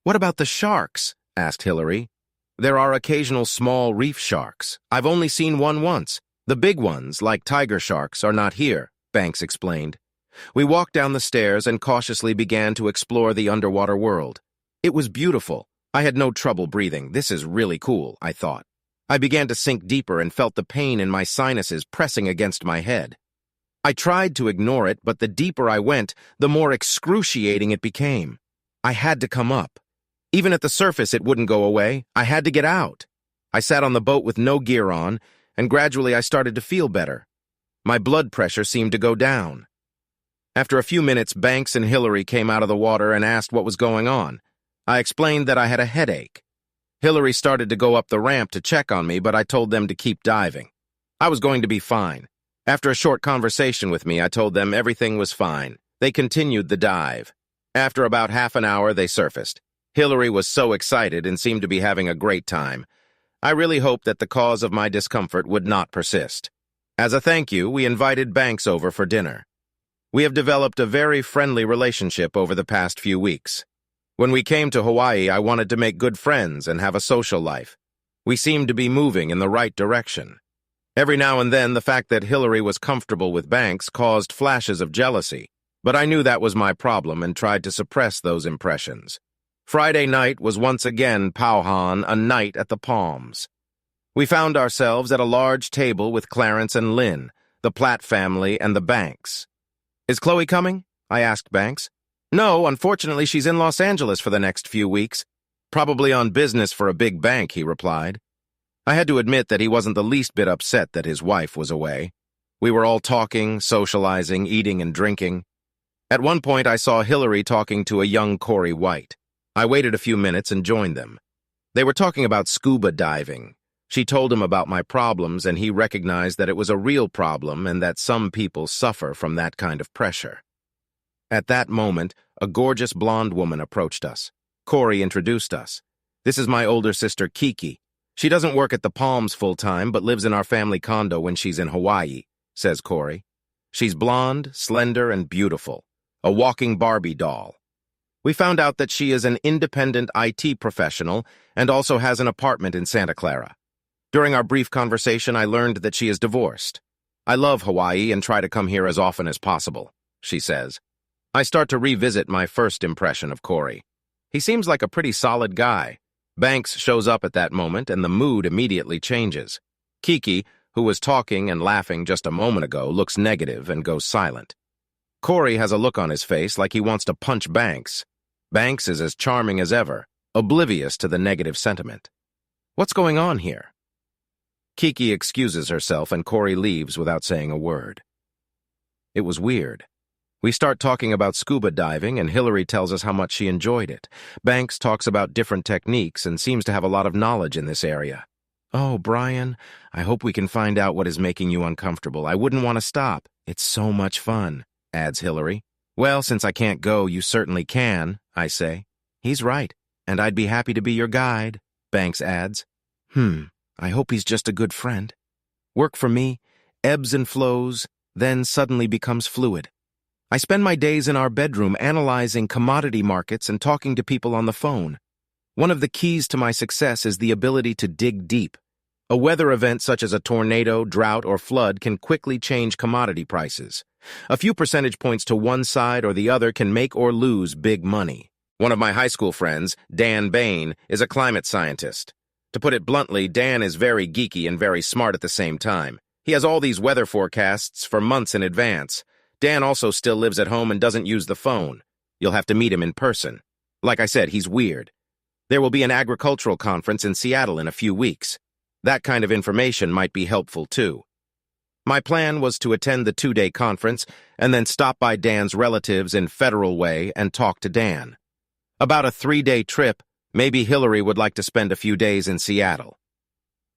"What about the sharks?" asked Hillary. "There are occasional small reef sharks. I've only seen one once. The big ones, like tiger sharks, are not here," Banks explained. We walked down the stairs and cautiously began to explore the underwater world. It was beautiful. I had no trouble breathing. This is really cool, I thought. I began to sink deeper and felt the pain in my sinuses pressing against my head. I tried to ignore it, but the deeper I went, the more excruciating it became. I had to come up. Even at the surface, it wouldn't go away. I had to get out. I sat on the boat with no gear on, and gradually I started to feel better. My blood pressure seemed to go down. After a few minutes, Banks and Hillary came out of the water and asked what was going on. I explained that I had a headache. Hillary started to go up the ramp to check on me, but I told them to keep diving. I was going to be fine. After a short conversation with me, I told them everything was fine. They continued the dive. After about half an hour, they surfaced. Hillary was so excited and seemed to be having a great time. I really hoped that the cause of my discomfort would not persist. As a thank you, we invited Banks over for dinner. We have developed a very friendly relationship over the past few weeks. When we came to Hawaii, I wanted to make good friends and have a social life. We seemed to be moving in the right direction. Every now and then, the fact that Hillary was comfortable with Banks caused flashes of jealousy, but I knew that was my problem and tried to suppress those impressions. Friday night was once again Pauhan, a night at the Palms. We found ourselves at a large table with Clarence and Lynn, the Platt family, and the Banks. "Is Chloe coming?" I asked Banks. "No, unfortunately she's in Los Angeles for the next few weeks. Probably on business for a big bank," he replied. I had to admit that he wasn't the least bit upset that his wife was away. We were all talking, socializing, eating, and drinking. At one point, I saw Hillary talking to a young Corey White. I waited a few minutes and joined them. They were talking about scuba diving. She told him about my problems, and he recognized that it was a real problem and that some people suffer from that kind of pressure. At that moment, a gorgeous blonde woman approached us. Corey introduced us. "This is my older sister, Kiki. She doesn't work at the Palms full-time, but lives in our family condo when she's in Hawaii," says Corey. "She's blonde, slender, and beautiful. A walking Barbie doll." We found out that she is an independent IT professional and also has an apartment in Santa Clara. During our brief conversation, I learned that she is divorced. "I love Hawaii and try to come here as often as possible," she says. I start to revisit my first impression of Corey. He seems like a pretty solid guy. Banks shows up at that moment, and the mood immediately changes. Kiki, who was talking and laughing just a moment ago, looks negative and goes silent. Corey has a look on his face like he wants to punch Banks. Banks is as charming as ever, oblivious to the negative sentiment. What's going on here? Kiki excuses herself, and Corey leaves without saying a word. It was weird. We start talking about scuba diving, and Hillary tells us how much she enjoyed it. Banks talks about different techniques and seems to have a lot of knowledge in this area. "Oh, Brian, I hope we can find out what is making you uncomfortable. I wouldn't want to stop. It's so much fun," adds Hillary. "Well, since I can't go, you certainly can," I say. "He's right, and I'd be happy to be your guide," Banks adds. I hope he's just a good friend. Work for me ebbs and flows, then suddenly becomes fluid. I spend my days in our bedroom analyzing commodity markets and talking to people on the phone. One of the keys to my success is the ability to dig deep. A weather event such as a tornado, drought, or flood can quickly change commodity prices. A few percentage points to one side or the other can make or lose big money. One of my high school friends, Dan Bain, is a climate scientist. To put it bluntly, Dan is very geeky and very smart at the same time. He has all these weather forecasts for months in advance. Dan also still lives at home and doesn't use the phone. You'll have to meet him in person. Like I said, he's weird. There will be an agricultural conference in Seattle in a few weeks. That kind of information might be helpful, too. My plan was to attend the 2-day conference and then stop by Dan's relatives in Federal Way and talk to Dan. About a 3-day trip, maybe Hillary would like to spend a few days in Seattle.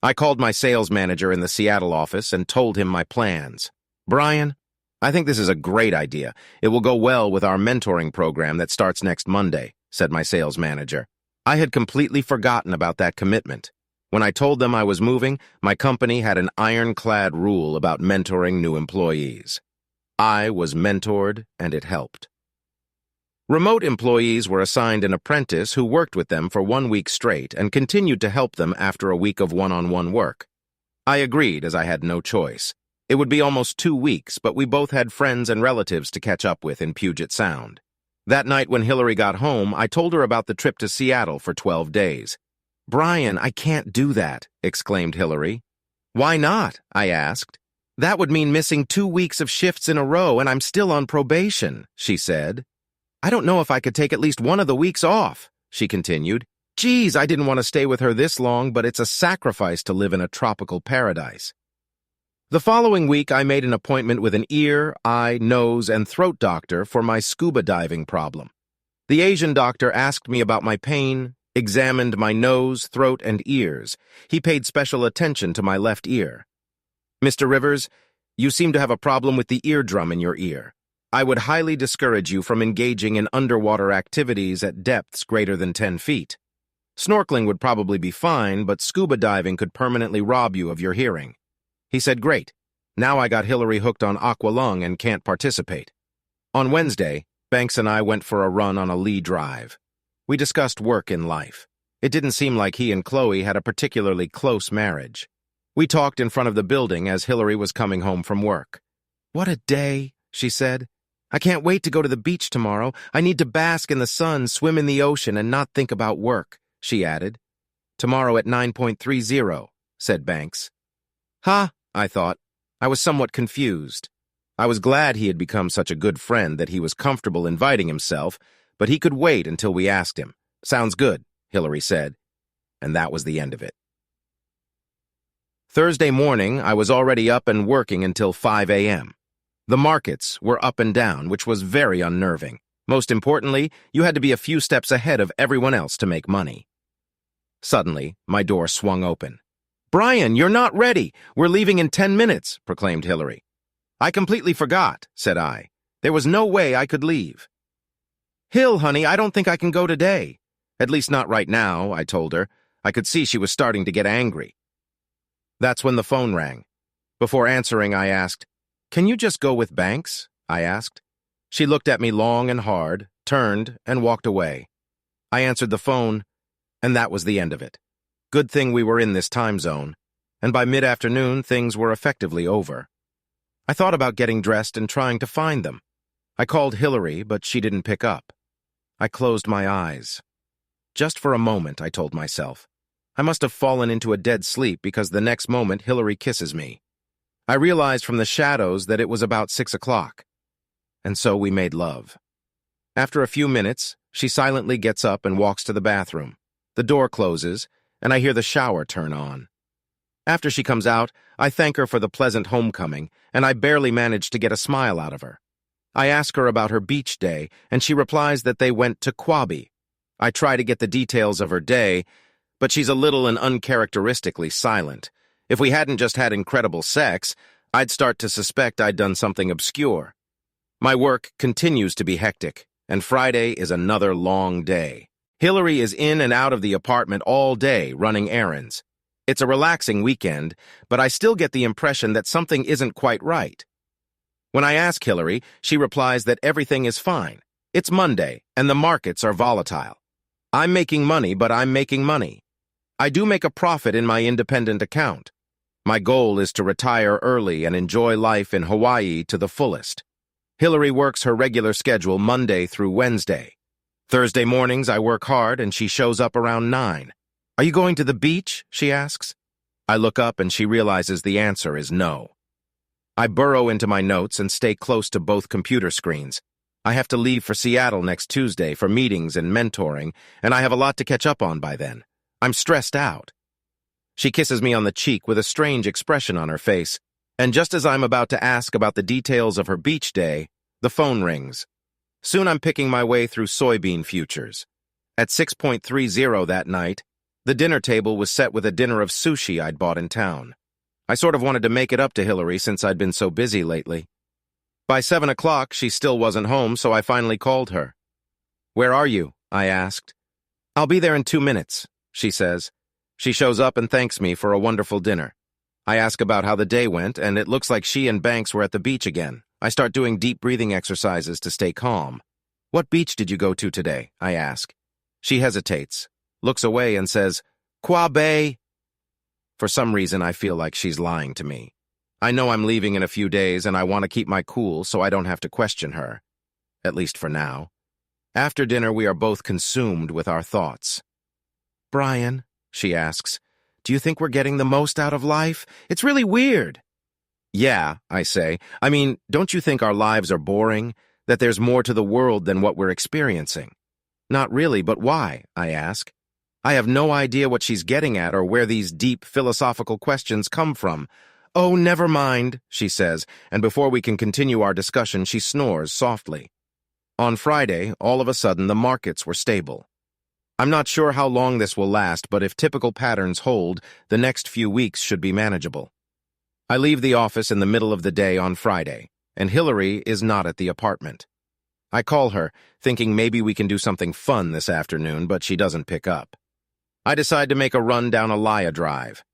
I called my sales manager in the Seattle office and told him my plans. Brian, I think this is a great idea. It will go well with our mentoring program that starts next Monday, said my sales manager. I had completely forgotten about that commitment. When I told them I was moving, my company had an ironclad rule about mentoring new employees. I was mentored, and it helped. Remote employees were assigned an apprentice who worked with them for 1 week straight and continued to help them after a week of one-on-one work. I agreed, as I had no choice. It would be almost 2 weeks, but we both had friends and relatives to catch up with in Puget Sound. That night when Hillary got home, I told her about the trip to Seattle for 12 days. Brian, I can't do that, exclaimed Hillary. Why not? I asked. That would mean missing 2 weeks of shifts in a row, and I'm still on probation, she said. I don't know if I could take at least one of the weeks off, she continued. Geez, I didn't want to stay with her this long, but it's a sacrifice to live in a tropical paradise. The following week, I made an appointment with an ear, eye, nose, and throat doctor for my scuba diving problem. The Asian doctor asked me about my pain, examined my nose, throat, and ears. He paid special attention to my left ear. Mr. Rivers, you seem to have a problem with the eardrum in your ear. I would highly discourage you from engaging in underwater activities at depths greater than 10 feet. Snorkeling would probably be fine, but scuba diving could permanently rob you of your hearing. He said, great. Now I got Hillary hooked on aqualung and can't participate. On Wednesday, Banks and I went for a run on a Lee Drive. We discussed work in life. It didn't seem like he and Chloe had a particularly close marriage. We talked in front of the building as Hillary was coming home from work. What a day, she said. I can't wait to go to the beach tomorrow. I need to bask in the sun, swim in the ocean, and not think about work, she added. Tomorrow at 9:30, said Banks. Ha, I thought. I was somewhat confused. I was glad he had become such a good friend that he was comfortable inviting himself, but he could wait until we asked him. Sounds good, Hillary said. And that was the end of it. Thursday morning, I was already up and working until 5 a.m. The markets were up and down, which was very unnerving. Most importantly, you had to be a few steps ahead of everyone else to make money. Suddenly, my door swung open. Brian, you're not ready. We're leaving in 10 minutes, proclaimed Hillary. I completely forgot, said I. There was no way I could leave. Hill, honey, I don't think I can go today. At least not right now, I told her. I could see she was starting to get angry. That's when the phone rang. Before answering, I asked, Can you just go with Banks? I asked. She looked at me long and hard, turned, and walked away. I answered the phone, and that was the end of it. Good thing we were in this time zone, and by mid-afternoon, things were effectively over. I thought about getting dressed and trying to find them. I called Hillary, but she didn't pick up. I closed my eyes. Just for a moment, I told myself. I must have fallen into a dead sleep because the next moment Hillary kisses me. I realized from the shadows that it was about 6 o'clock. And so we made love. After a few minutes, she silently gets up and walks to the bathroom. The door closes, and I hear the shower turn on. After she comes out, I thank her for the pleasant homecoming, and I barely manage to get a smile out of her. I ask her about her beach day, and she replies that they went to Quabi. I try to get the details of her day, but she's a little and uncharacteristically silent. If we hadn't just had incredible sex, I'd start to suspect I'd done something obscure. My work continues to be hectic, and Friday is another long day. Hillary is in and out of the apartment all day running errands. It's a relaxing weekend, but I still get the impression that something isn't quite right. When I ask Hillary, she replies that everything is fine. It's Monday, and the markets are volatile. I'm making money, but I'm making money. I do make a profit in my independent account. My goal is to retire early and enjoy life in Hawaii to the fullest. Hillary works her regular schedule Monday through Wednesday. Thursday mornings I work hard and she shows up around 9. Are you going to the beach? She asks. I look up and she realizes the answer is no. I burrow into my notes and stay close to both computer screens. I have to leave for Seattle next Tuesday for meetings and mentoring, and I have a lot to catch up on by then. I'm stressed out. She kisses me on the cheek with a strange expression on her face, and just as I'm about to ask about the details of her beach day, the phone rings. Soon I'm picking my way through soybean futures. At 6:30 that night, the dinner table was set with a dinner of sushi I'd bought in town. I sort of wanted to make it up to Hillary since I'd been so busy lately. By 7 o'clock, she still wasn't home, so I finally called her. "Where are you?" I asked. "I'll be there in 2 minutes," she says. She shows up and thanks me for a wonderful dinner. I ask about how the day went, and it looks like she and Banks were at the beach again. I start doing deep breathing exercises to stay calm. "What beach did you go to today?" I ask. She hesitates, looks away, and says, "Qua Bay." For some reason, I feel like she's lying to me. I know I'm leaving in a few days, and I want to keep my cool so I don't have to question her. At least for now. After dinner, we are both consumed with our thoughts. "Brian," she asks, "do you think we're getting the most out of life? It's really weird." "Yeah," I say. "I mean, don't you think our lives are boring? That there's more to the world than what we're experiencing?" "Not really, but why?" I ask. I have no idea what she's getting at or where these deep philosophical questions come from. "Oh, never mind," she says, and before we can continue our discussion, she snores softly. On Friday, all of a sudden, the markets were stable. I'm not sure how long this will last, but if typical patterns hold, the next few weeks should be manageable. I leave the office in the middle of the day on Friday, and Hillary is not at the apartment. I call her, thinking maybe we can do something fun this afternoon, but she doesn't pick up. I decide to make a run down Alaya Drive.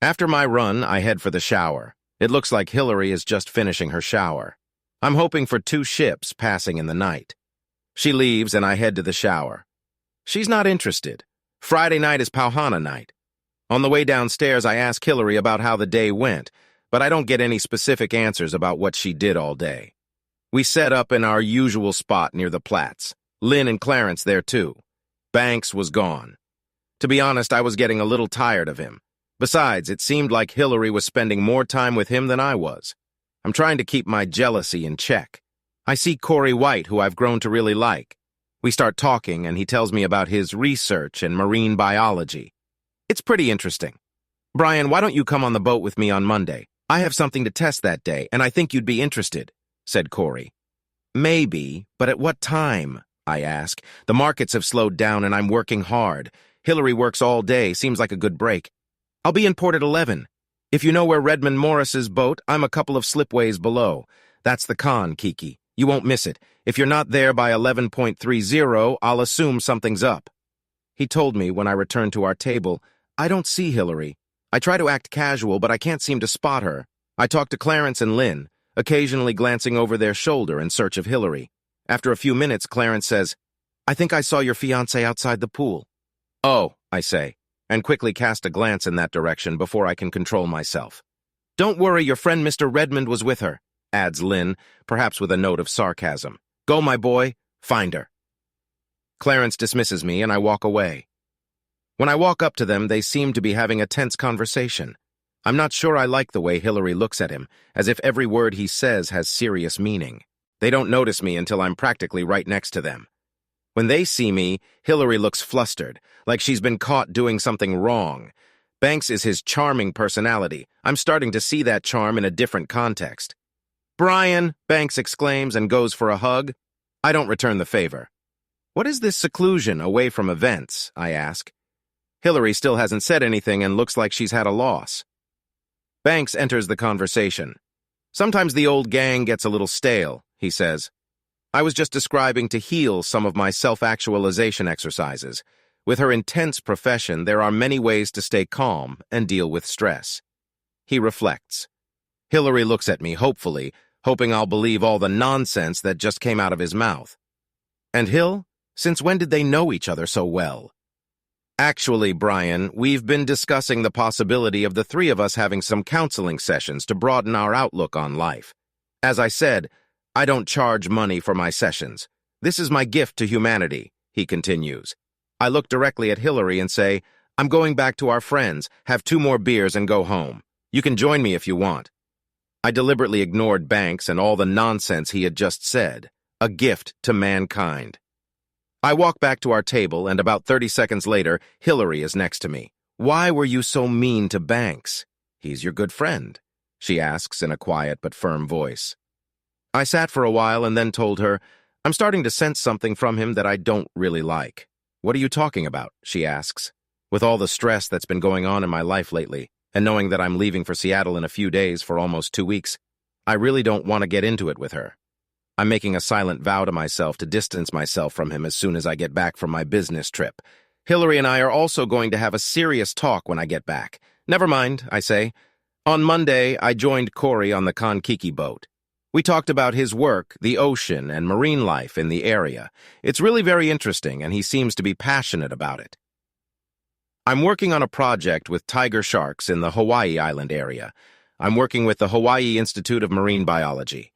After my run, I head for the shower. It looks like Hillary is just finishing her shower. I'm hoping for 2 ships passing in the night. She leaves, and I head to the shower. She's not interested. Friday night is Pauhana night. On the way downstairs, I ask Hillary about how the day went, but I don't get any specific answers about what she did all day. We set up in our usual spot near the Platts. Lynn and Clarence there too. Banks was gone. To be honest, I was getting a little tired of him. Besides, it seemed like Hillary was spending more time with him than I was. I'm trying to keep my jealousy in check. I see Corey White, who I've grown to really like. We start talking, and he tells me about his research in marine biology. It's pretty interesting. "Brian, why don't you come on the boat with me on Monday? I have something to test that day, and I think you'd be interested," said Corey. "Maybe, but at what time?" I ask. The markets have slowed down, and I'm working hard. Hillary works all day, seems like a good break. "I'll be in port at 11. If you know where Redmond Morris's boat, I'm a couple of slipways below. That's the con, Kiki. You won't miss it. If you're not there by 11:30, I'll assume something's up." He told me when I returned to our table, "I don't see Hillary. I try to act casual, but I can't seem to spot her. I talk to Clarence and Lynn, occasionally glancing over their shoulder in search of Hillary. After a few minutes, Clarence says, 'I think I saw your fiancé outside the pool.' 'Oh,' I say, and quickly cast a glance in that direction before I can control myself. 'Don't worry, your friend Mr. Redmond was with her,' adds Lynn, perhaps with a note of sarcasm. 'Go, my boy, find her.' Clarence dismisses me, and I walk away. When I walk up to them, they seem to be having a tense conversation. I'm not sure I like the way Hillary looks at him, as if every word he says has serious meaning. They don't notice me until I'm practically right next to them. When they see me, Hillary looks flustered, like she's been caught doing something wrong. Banks is his charming personality. I'm starting to see that charm in a different context. "Brian," Banks exclaims and goes for a hug. I don't return the favor. "What is this seclusion away from events?" I ask. Hillary still hasn't said anything and looks like she's had a loss. Banks enters the conversation. "Sometimes the old gang gets a little stale," he says. "I was just describing to heal some of my self-actualization exercises. With her intense profession, there are many ways to stay calm and deal with stress." He reflects. Hillary looks at me hopefully, hoping I'll believe all the nonsense that just came out of his mouth. "And Hill, since when did they know each other so well?" "Actually, Brian, we've been discussing the possibility of the 3 of us having some counseling sessions to broaden our outlook on life. As I said, I don't charge money for my sessions. This is my gift to humanity," he continues. I look directly at Hillary and say, "I'm going back to our friends, have 2 more beers and go home. You can join me if you want." I deliberately ignored Banks and all the nonsense he had just said. a gift to mankind. I walk back to our table, and about 30 seconds later, Hillary is next to me. Why were you so mean to Banks? He's your good friend, she asks in a quiet but firm voice. I sat for a while and then told her, I'm starting to sense something from him that I don't really like. What are you talking about? She asks. With all the stress that's been going on in my life lately, and knowing that I'm leaving for Seattle in a few days for almost 2 weeks, I really don't want to get into it with her. I'm making a silent vow to myself to distance myself from him as soon as I get back from my business trip. Hillary and I are also going to have a serious talk when I get back. Never mind, I say. On Monday, I joined Corey on the Kankakee boat. We talked about his work, the ocean, and marine life in the area. It's really very interesting, and he seems to be passionate about it. I'm working on a project with tiger sharks in the Hawaii Island area. I'm working with the Hawaii Institute of Marine Biology.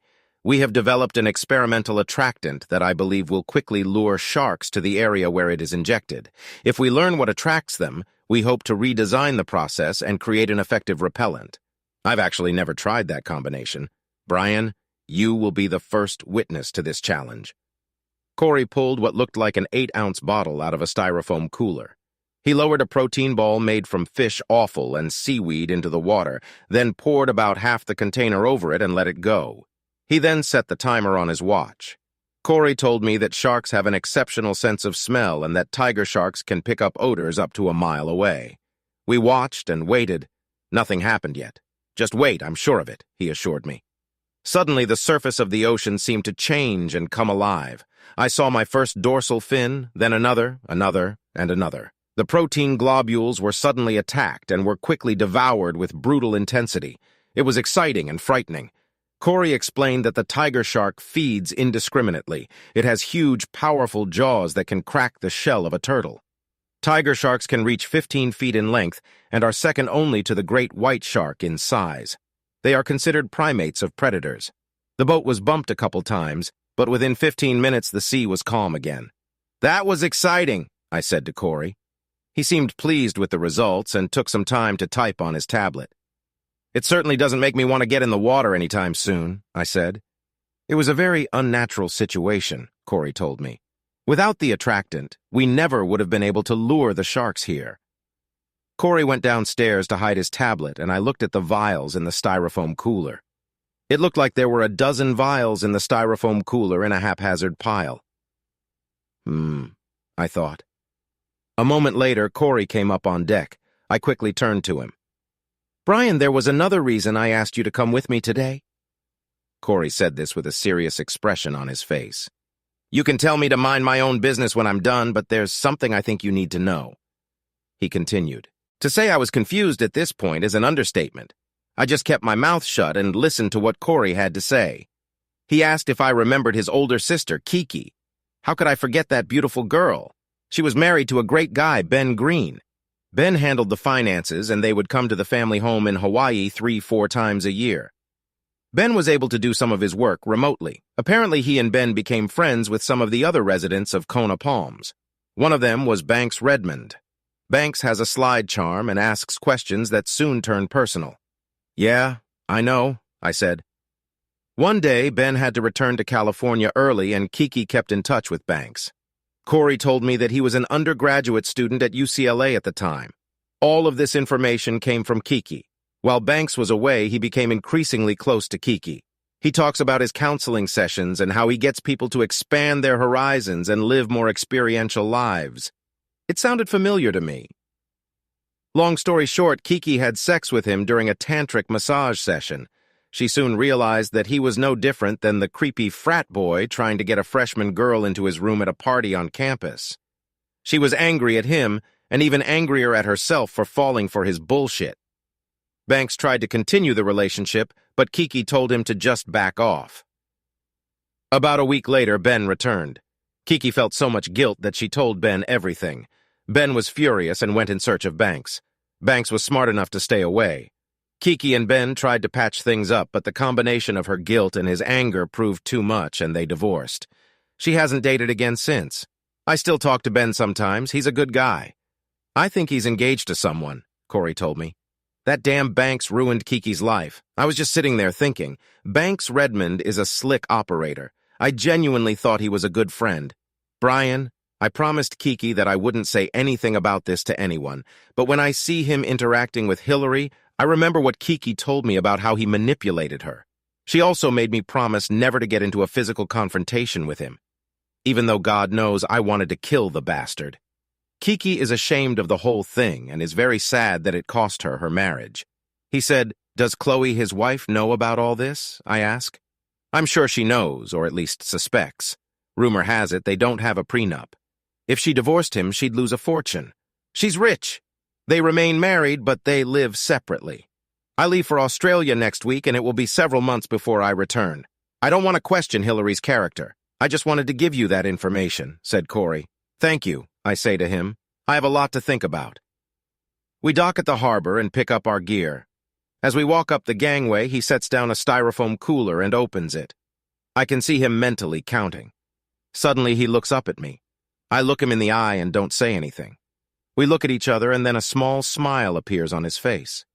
We have developed an experimental attractant that I believe will quickly lure sharks to the area where it is injected. If we learn what attracts them, we hope to redesign the process and create an effective repellent. I've actually never tried that combination. Brian, you will be the first witness to this challenge. Corey pulled what looked like an 8-ounce bottle out of a styrofoam cooler. He lowered a protein ball made from fish offal and seaweed into the water, then poured about half the container over it and let it go. He then set the timer on his watch. Corey told me that sharks have an exceptional sense of smell and that tiger sharks can pick up odors up to a mile away. We watched and waited. Nothing happened yet. Just wait, I'm sure of it, he assured me. Suddenly, the surface of the ocean seemed to change and come alive. I saw my first dorsal fin, then another, and another. The protein globules were suddenly attacked and were quickly devoured with brutal intensity. It was exciting and frightening. Corey explained that the tiger shark feeds indiscriminately. It has huge, powerful jaws that can crack the shell of a turtle. Tiger sharks can reach 15 feet in length and are second only to the great white shark in size. They are considered primates of predators. The boat was bumped a couple times, but within 15 minutes the sea was calm again. That was exciting, I said to Corey. He seemed pleased with the results and took some time to type on his tablet. It certainly doesn't make me want to get in the water anytime soon, I said. It was a very unnatural situation, Corey told me. Without the attractant, we never would have been able to lure the sharks here. Corey went downstairs to hide his tablet, and I looked at the vials in the styrofoam cooler. It looked like there were a dozen vials in the styrofoam cooler in a haphazard pile. I thought. A moment later, Corey came up on deck. I quickly turned to him. Brian, there was another reason I asked you to come with me today. Corey said this with a serious expression on his face. You can tell me to mind my own business when I'm done, but there's something I think you need to know. He continued. To say I was confused at this point is an understatement. I just kept my mouth shut and listened to what Corey had to say. He asked if I remembered his older sister, Kiki. How could I forget that beautiful girl? She was married to a great guy, Ben Green. Ben handled the finances, and they would come to the family home in Hawaii 3-4 times a year. Ben was able to do some of his work remotely. Apparently, he and Ben became friends with some of the other residents of Kona Palms. One of them was Banks Redmond. Banks has a slide charm and asks questions that soon turn personal. Yeah, I know, I said. One day, Ben had to return to California early, and Kiki kept in touch with Banks. Corey told me that he was an undergraduate student at UCLA at the time. All of this information came from Kiki. While Banks was away, he became increasingly close to Kiki. He talks about his counseling sessions and how he gets people to expand their horizons and live more experiential lives. It sounded familiar to me. Long story short, Kiki had sex with him during a tantric massage session. She soon realized that he was no different than the creepy frat boy trying to get a freshman girl into his room at a party on campus. She was angry at him, and even angrier at herself for falling for his bullshit. Banks tried to continue the relationship, but Kiki told him to just back off. About a week later, Ben returned. Kiki felt so much guilt that she told Ben everything. Ben was furious and went in search of Banks. Banks was smart enough to stay away. Kiki and Ben tried to patch things up, but the combination of her guilt and his anger proved too much, and they divorced. She hasn't dated again since. I still talk to Ben sometimes. He's a good guy. I think he's engaged to someone, Corey told me. That damn Banks ruined Kiki's life. I was just sitting there thinking, Banks Redmond is a slick operator. I genuinely thought he was a good friend. Brian, I promised Kiki that I wouldn't say anything about this to anyone, but when I see him interacting with Hillary, I remember what Kiki told me about how he manipulated her. She also made me promise never to get into a physical confrontation with him, even though God knows I wanted to kill the bastard. Kiki is ashamed of the whole thing and is very sad that it cost her her marriage. He said, "Does Chloe, his wife, know about all this?" I ask. I'm sure she knows, or at least suspects. Rumor has it they don't have a prenup. If she divorced him, she'd lose a fortune. She's rich. They remain married, but they live separately. I leave for Australia next week, and it will be several months before I return. I don't want to question Hillary's character. I just wanted to give you that information, said Corey. Thank you, I say to him. I have a lot to think about. We dock at the harbor and pick up our gear. As we walk up the gangway, he sets down a styrofoam cooler and opens it. I can see him mentally counting. Suddenly, he looks up at me. I look him in the eye and don't say anything. We look at each other, and then a small smile appears on his face.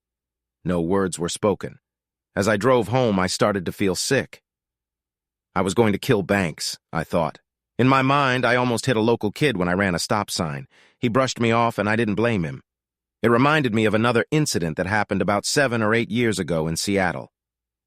No words were spoken. As I drove home, I started to feel sick. I was going to kill Banks, I thought. In my mind, I almost hit a local kid when I ran a stop sign. He brushed me off, and I didn't blame him. It reminded me of another incident that happened about 7 or 8 years ago in Seattle.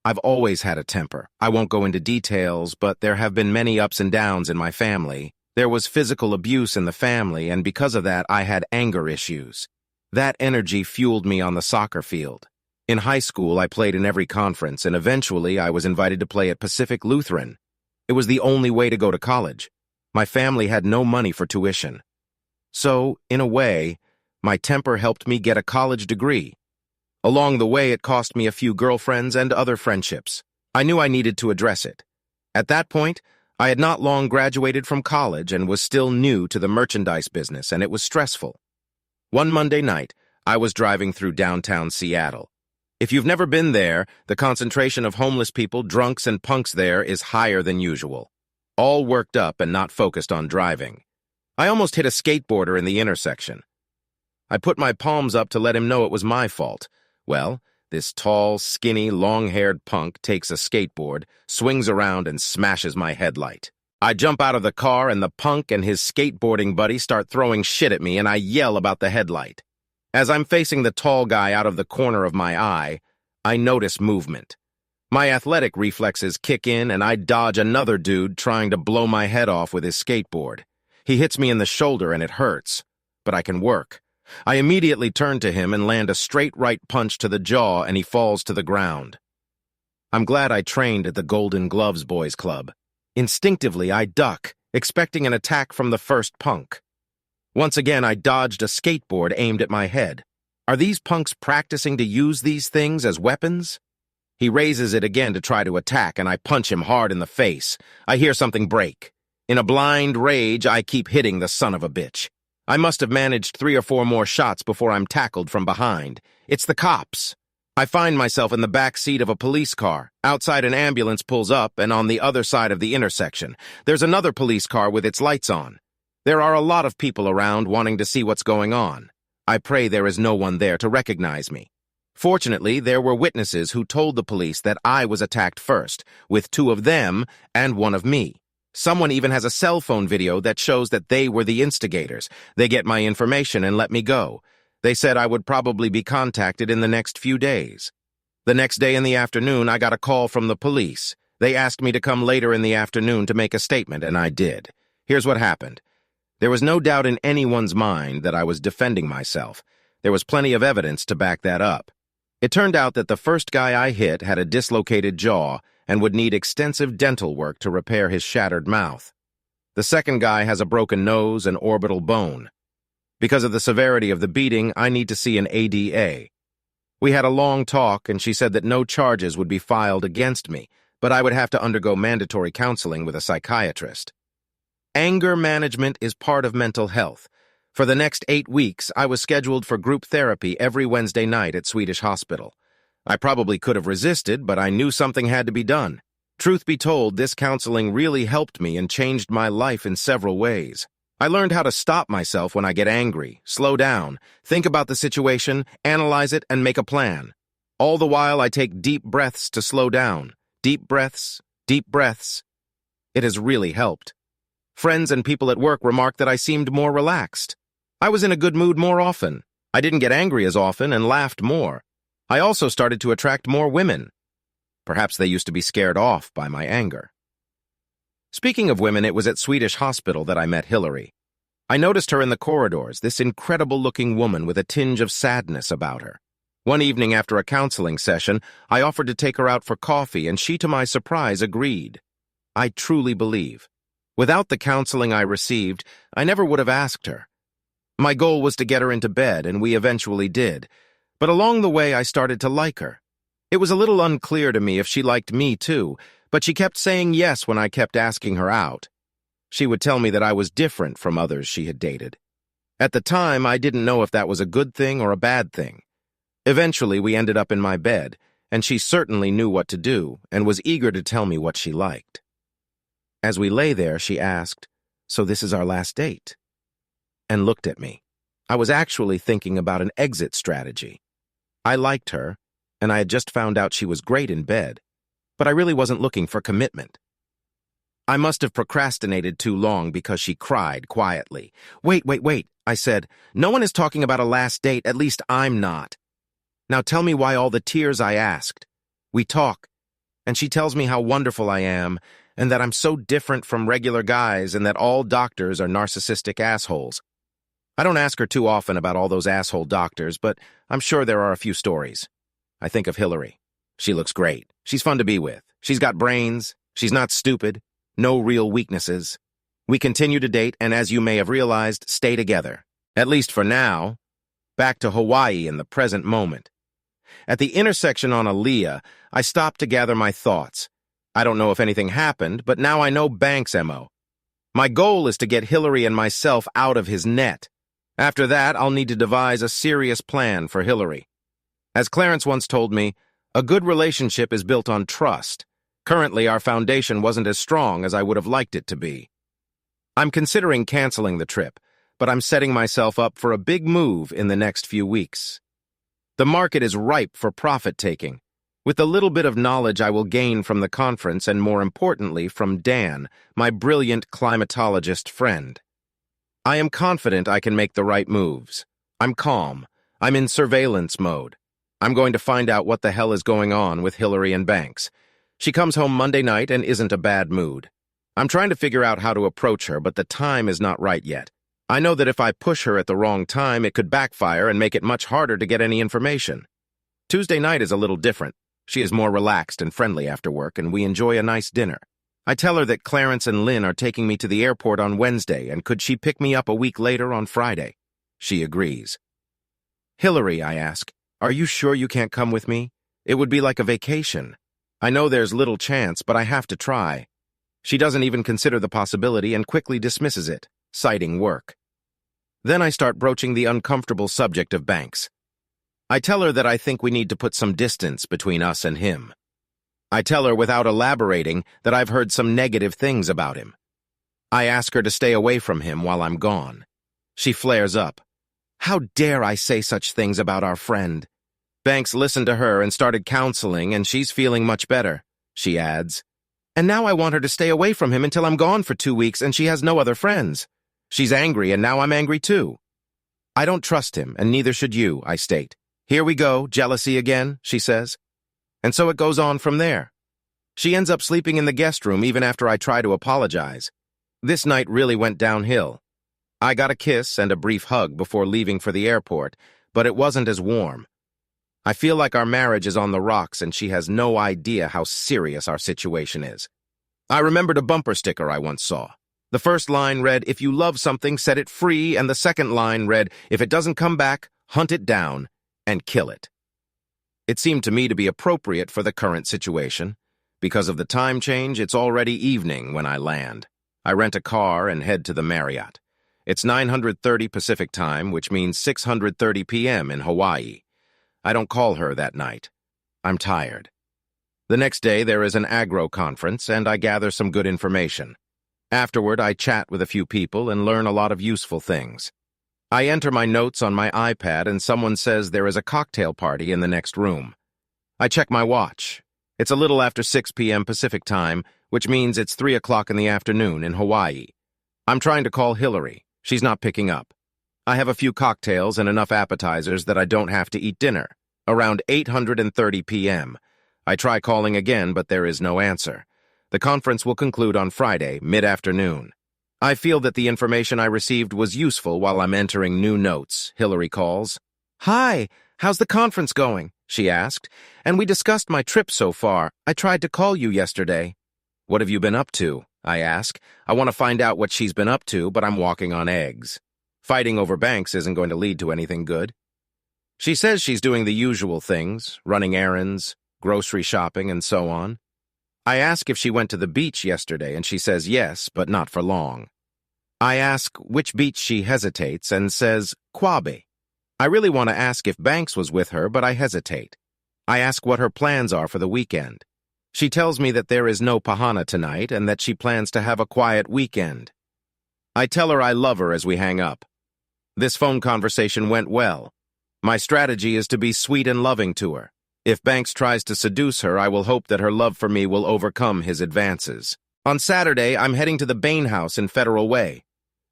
I've always had a temper. I won't go into details, but there have been many ups and downs in my family. There was physical abuse in the family, and because of that, I had anger issues. That energy fueled me on the soccer field. In high school, I played in every conference, and eventually I was invited to play at Pacific Lutheran. It was the only way to go to college. My family had no money for tuition. So, in a way, my temper helped me get a college degree. Along the way, it cost me a few girlfriends and other friendships. I knew I needed to address it. At that point, I had not long graduated from college and was still new to the merchandise business, and it was stressful. One Monday night, I was driving through downtown Seattle. If you've never been there, the concentration of homeless people, drunks, and punks there is higher than usual. All worked up and not focused on driving. I almost hit a skateboarder in the intersection. I put my palms up to let him know it was my fault. Well, this tall, skinny, long-haired punk takes a skateboard, swings around, and smashes my headlight. I jump out of the car, and the punk and his skateboarding buddy start throwing shit at me, and I yell about the headlight. As I'm facing the tall guy out of the corner of my eye, I notice movement. My athletic reflexes kick in, and I dodge another dude trying to blow my head off with his skateboard. He hits me in the shoulder, and it hurts, but I can work. I immediately turn to him and land a straight right punch to the jaw, and he falls to the ground. I'm glad I trained at the Golden Gloves Boys Club. Instinctively, I duck, expecting an attack from the first punk. Once again, I dodged a skateboard aimed at my head. Are these punks practicing to use these things as weapons? He raises it again to try to attack, and I punch him hard in the face. I hear something break. In a blind rage, I keep hitting the son of a bitch. I must have managed 3 or 4 more shots before I'm tackled from behind. It's the cops. I find myself in the back seat of a police car. Outside, an ambulance pulls up, and on the other side of the intersection, there's another police car with its lights on. There are a lot of people around wanting to see what's going on. I pray there is no one there to recognize me. Fortunately, there were witnesses who told the police that I was attacked first, with 2 of them and 1 of me. Someone even has a cell phone video that shows that they were the instigators. They get my information and let me go. They said I would probably be contacted in the next few days. The next day in the afternoon, I got a call from the police. They asked me to come later in the afternoon to make a statement, and I did. Here's what happened. There was no doubt in anyone's mind that I was defending myself. There was plenty of evidence to back that up. It turned out that the first guy I hit had a dislocated jaw and would need extensive dental work to repair his shattered mouth. The second guy has a broken nose and orbital bone. Because of the severity of the beating, I need to see an ADA. We had a long talk, and she said that no charges would be filed against me, but I would have to undergo mandatory counseling with a psychiatrist. Anger management is part of mental health. For the next 8 weeks, I was scheduled for group therapy every Wednesday night at Swedish Hospital. I probably could have resisted, but I knew something had to be done. Truth be told, this counseling really helped me and changed my life in several ways. I learned how to stop myself when I get angry, slow down, think about the situation, analyze it, and make a plan. All the while, I take deep breaths to slow down. Deep breaths, deep breaths. It has really helped. Friends and people at work remarked that I seemed more relaxed. I was in a good mood more often. I didn't get angry as often and laughed more. I also started to attract more women. Perhaps they used to be scared off by my anger. Speaking of women, it was at Swedish Hospital that I met Hillary. I noticed her in the corridors, this incredible-looking woman with a tinge of sadness about her. One evening after a counseling session, I offered to take her out for coffee, and she, to my surprise, agreed. I truly believe. Without the counseling I received, I never would have asked her. My goal was to get her into bed, and we eventually did. But along the way, I started to like her. It was a little unclear to me if she liked me too, but she kept saying yes when I kept asking her out. She would tell me that I was different from others she had dated. At the time, I didn't know if that was a good thing or a bad thing. Eventually, we ended up in my bed, and she certainly knew what to do and was eager to tell me what she liked. As we lay there, she asked, "So this is our last date?" and looked at me. I was actually thinking about an exit strategy. I liked her, and I had just found out she was great in bed, but I really wasn't looking for commitment. I must have procrastinated too long because she cried quietly. Wait, I said. No one is talking about a last date, at least I'm not. Now tell me why all the tears, I asked. We talk, and she tells me how wonderful I am, and that I'm so different from regular guys and that all doctors are narcissistic assholes. I don't ask her too often about all those asshole doctors, but I'm sure there are a few stories. I think of Hillary. She looks great. She's fun to be with. She's got brains. She's not stupid. No real weaknesses. We continue to date and, as you may have realized, stay together. At least for now. Back to Hawaii in the present moment. At the intersection on Aaliyah, I stopped to gather my thoughts. I don't know if anything happened, but now I know Banks' MO. My goal is to get Hillary and myself out of his net. After that, I'll need to devise a serious plan for Hillary. As Clarence once told me, a good relationship is built on trust. Currently, our foundation wasn't as strong as I would have liked it to be. I'm considering canceling the trip, but I'm setting myself up for a big move in the next few weeks. The market is ripe for profit-taking. With the little bit of knowledge I will gain from the conference and, more importantly, from Dan, my brilliant climatologist friend. I am confident I can make the right moves. I'm calm. I'm in surveillance mode. I'm going to find out what the hell is going on with Hillary and Banks. She comes home Monday night and isn't a bad mood. I'm trying to figure out how to approach her, but the time is not right yet. I know that if I push her at the wrong time, it could backfire and make it much harder to get any information. Tuesday night is a little different. She is more relaxed and friendly after work, and we enjoy a nice dinner. I tell her that Clarence and Lynn are taking me to the airport on Wednesday, and could she pick me up a week later on Friday? She agrees. Hillary, I ask, are you sure you can't come with me? It would be like a vacation. I know there's little chance, but I have to try. She doesn't even consider the possibility and quickly dismisses it, citing work. Then I start broaching the uncomfortable subject of Banks. I tell her that I think we need to put some distance between us and him. I tell her without elaborating that I've heard some negative things about him. I ask her to stay away from him while I'm gone. She flares up. How dare I say such things about our friend? Banks listened to her and started counseling, and she's feeling much better, she adds. And now I want her to stay away from him until I'm gone for 2 weeks and she has no other friends. She's angry, and now I'm angry too. I don't trust him, and neither should you, I state. Here we go, jealousy again, she says. And so it goes on from there. She ends up sleeping in the guest room even after I try to apologize. This night really went downhill. I got a kiss and a brief hug before leaving for the airport, but it wasn't as warm. I feel like our marriage is on the rocks and she has no idea how serious our situation is. I remembered a bumper sticker I once saw. The first line read, "If you love something, set it free," and the second line read, "If it doesn't come back, hunt it down and kill it." It seemed to me to be appropriate for the current situation. Because of the time change, it's already evening when I land. I rent a car and head to the Marriott. It's 9:30 Pacific time, which means 6:30 p.m. in Hawaii. I don't call her that night. I'm tired. The next day, there is an agro conference, and I gather some good information. Afterward, I chat with a few people and learn a lot of useful things. I enter my notes on my iPad, and someone says there is a cocktail party in the next room. I check my watch. It's a little after 6 p.m. Pacific time, which means it's 3 o'clock in the afternoon in Hawaii. I'm trying to call Hillary. She's not picking up. I have a few cocktails and enough appetizers that I don't have to eat dinner. Around 8:30 p.m. I try calling again, but there is no answer. The conference will conclude on Friday, mid-afternoon. I feel that the information I received was useful while I'm entering new notes. Hillary calls. "Hi, how's the conference going?" she asked. "And we discussed my trip so far. I tried to call you yesterday." "What have you been up to?" I ask. I want to find out what she's been up to, but I'm walking on eggs. Fighting over banks isn't going to lead to anything good. She says she's doing the usual things, running errands, grocery shopping, and so on. I ask if she went to the beach yesterday, and she says yes, but not for long. I ask which beach she hesitates and says Quabe. I really want to ask if Banks was with her, but I hesitate. I ask what her plans are for the weekend. She tells me that there is no pahana tonight and that she plans to have a quiet weekend. I tell her I love her as we hang up. This phone conversation went well. My strategy is to be sweet and loving to her. If Banks tries to seduce her, I will hope that her love for me will overcome his advances. On Saturday, I'm heading to the Bain House in Federal Way.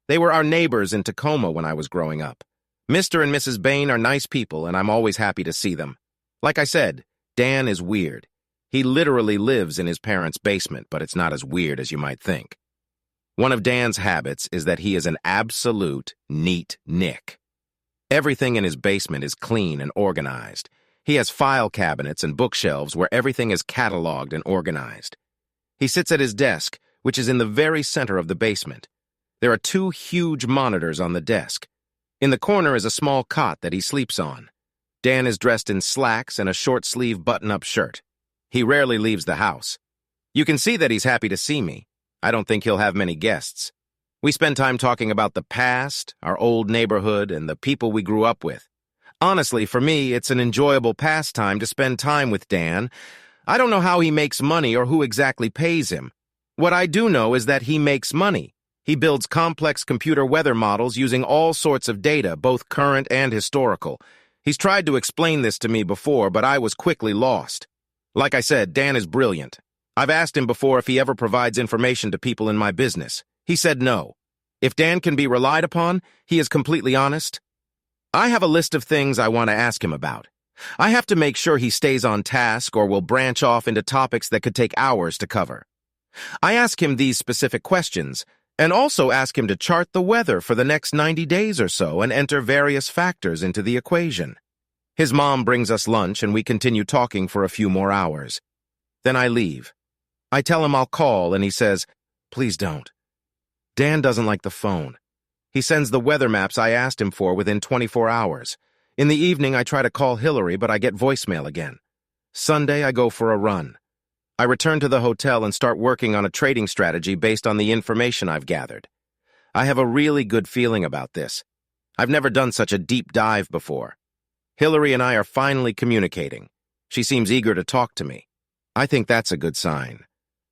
They were our neighbors in Tacoma when I was growing up. Mr. and Mrs. Bain are nice people, and I'm always happy to see them. Like I said, Dan is weird. He literally lives in his parents' basement, but it's not as weird as you might think. One of Dan's habits is that he is an absolute neat Nick. Everything in his basement is clean and organized. He has file cabinets and bookshelves where everything is cataloged and organized. He sits at his desk, which is in the very center of the basement. There are 2 huge monitors on the desk. In the corner is a small cot that he sleeps on. Dan is dressed in slacks and a short-sleeve button-up shirt. He rarely leaves the house. You can see that he's happy to see me. I don't think he'll have many guests. We spend time talking about the past, our old neighborhood, and the people we grew up with. Honestly, for me, it's an enjoyable pastime to spend time with Dan. I don't know how he makes money or who exactly pays him. What I do know is that he makes money. He builds complex computer weather models using all sorts of data, both current and historical. He's tried to explain this to me before, but I was quickly lost. Like I said, Dan is brilliant. I've asked him before if he ever provides information to people in my business. He said no. If Dan can be relied upon, he is completely honest. I have a list of things I want to ask him about. I have to make sure he stays on task or will branch off into topics that could take hours to cover. I ask him these specific questions, and also ask him to chart the weather for the next 90 days or so and enter various factors into the equation. His mom brings us lunch and we continue talking for a few more hours. Then I leave. I tell him I'll call and he says, "Please don't." Dan doesn't like the phone. He sends the weather maps I asked him for within 24 hours. In the evening, I try to call Hillary, but I get voicemail again. Sunday, I go for a run. I return to the hotel and start working on a trading strategy based on the information I've gathered. I have a really good feeling about this. I've never done such a deep dive before. Hillary and I are finally communicating. She seems eager to talk to me. I think that's a good sign.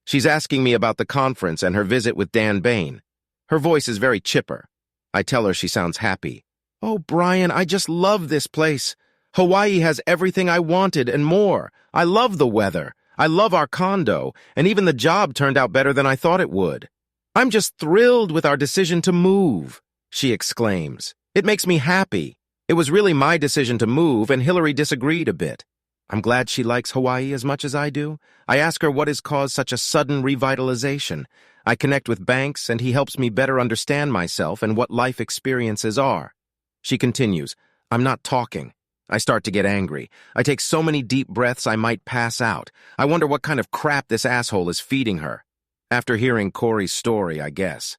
She's asking me about the conference and her visit with Dan Bain. Her voice is very chipper. I tell her she sounds happy. "Oh, Brian, I just love this place. Hawaii has everything I wanted and more. I love the weather. I love our condo, and even the job turned out better than I thought it would. I'm just thrilled with our decision to move," she exclaims. "It makes me happy. It was really my decision to move, and Hillary disagreed a bit. I'm glad she likes Hawaii as much as I do. I ask her what has caused such a sudden revitalization. I connect with Banks, and he helps me better understand myself and what life experiences are." She continues, "I'm not talking. I start to get angry. I take so many deep breaths I might pass out. I wonder what kind of crap this asshole is feeding her. After hearing Corey's story, I guess."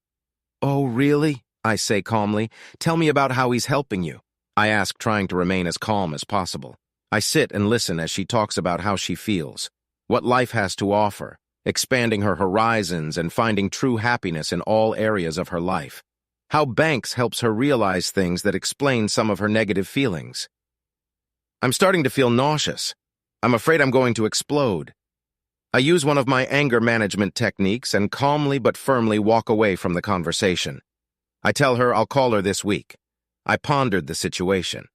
"Oh, really?" I say calmly. "Tell me about how he's helping you." I ask, trying to remain as calm as possible. I sit and listen as she talks about how she feels, what life has to offer, expanding her horizons and finding true happiness in all areas of her life. How Banks helps her realize things that explain some of her negative feelings. I'm starting to feel nauseous. I'm afraid I'm going to explode. I use one of my anger management techniques and calmly but firmly walk away from the conversation. I tell her I'll call her this week. I pondered the situation.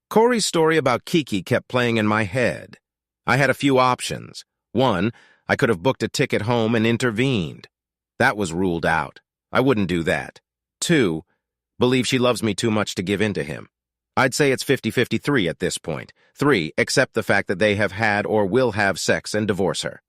Corey's story about Kiki kept playing in my head. I had a few options. One, I could have booked a ticket home and intervened. That was ruled out. I wouldn't do that. 2, believe she loves me too much to give in to him. I'd say it's 50-53 at this point. 3, accept the fact that they have had or will have sex and divorce her.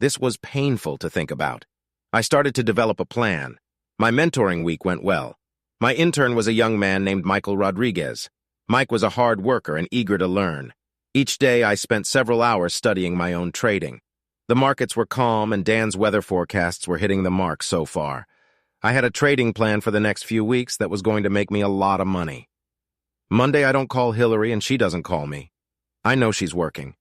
This was painful to think about. I started to develop a plan. My mentoring week went well. My intern was a young man named Michael Rodriguez. Mike was a hard worker and eager to learn. Each day I spent several hours studying my own trading. The markets were calm and Dan's weather forecasts were hitting the mark so far. I had a trading plan for the next few weeks that was going to make me a lot of money. Monday I don't call Hillary and she doesn't call me. I know she's working.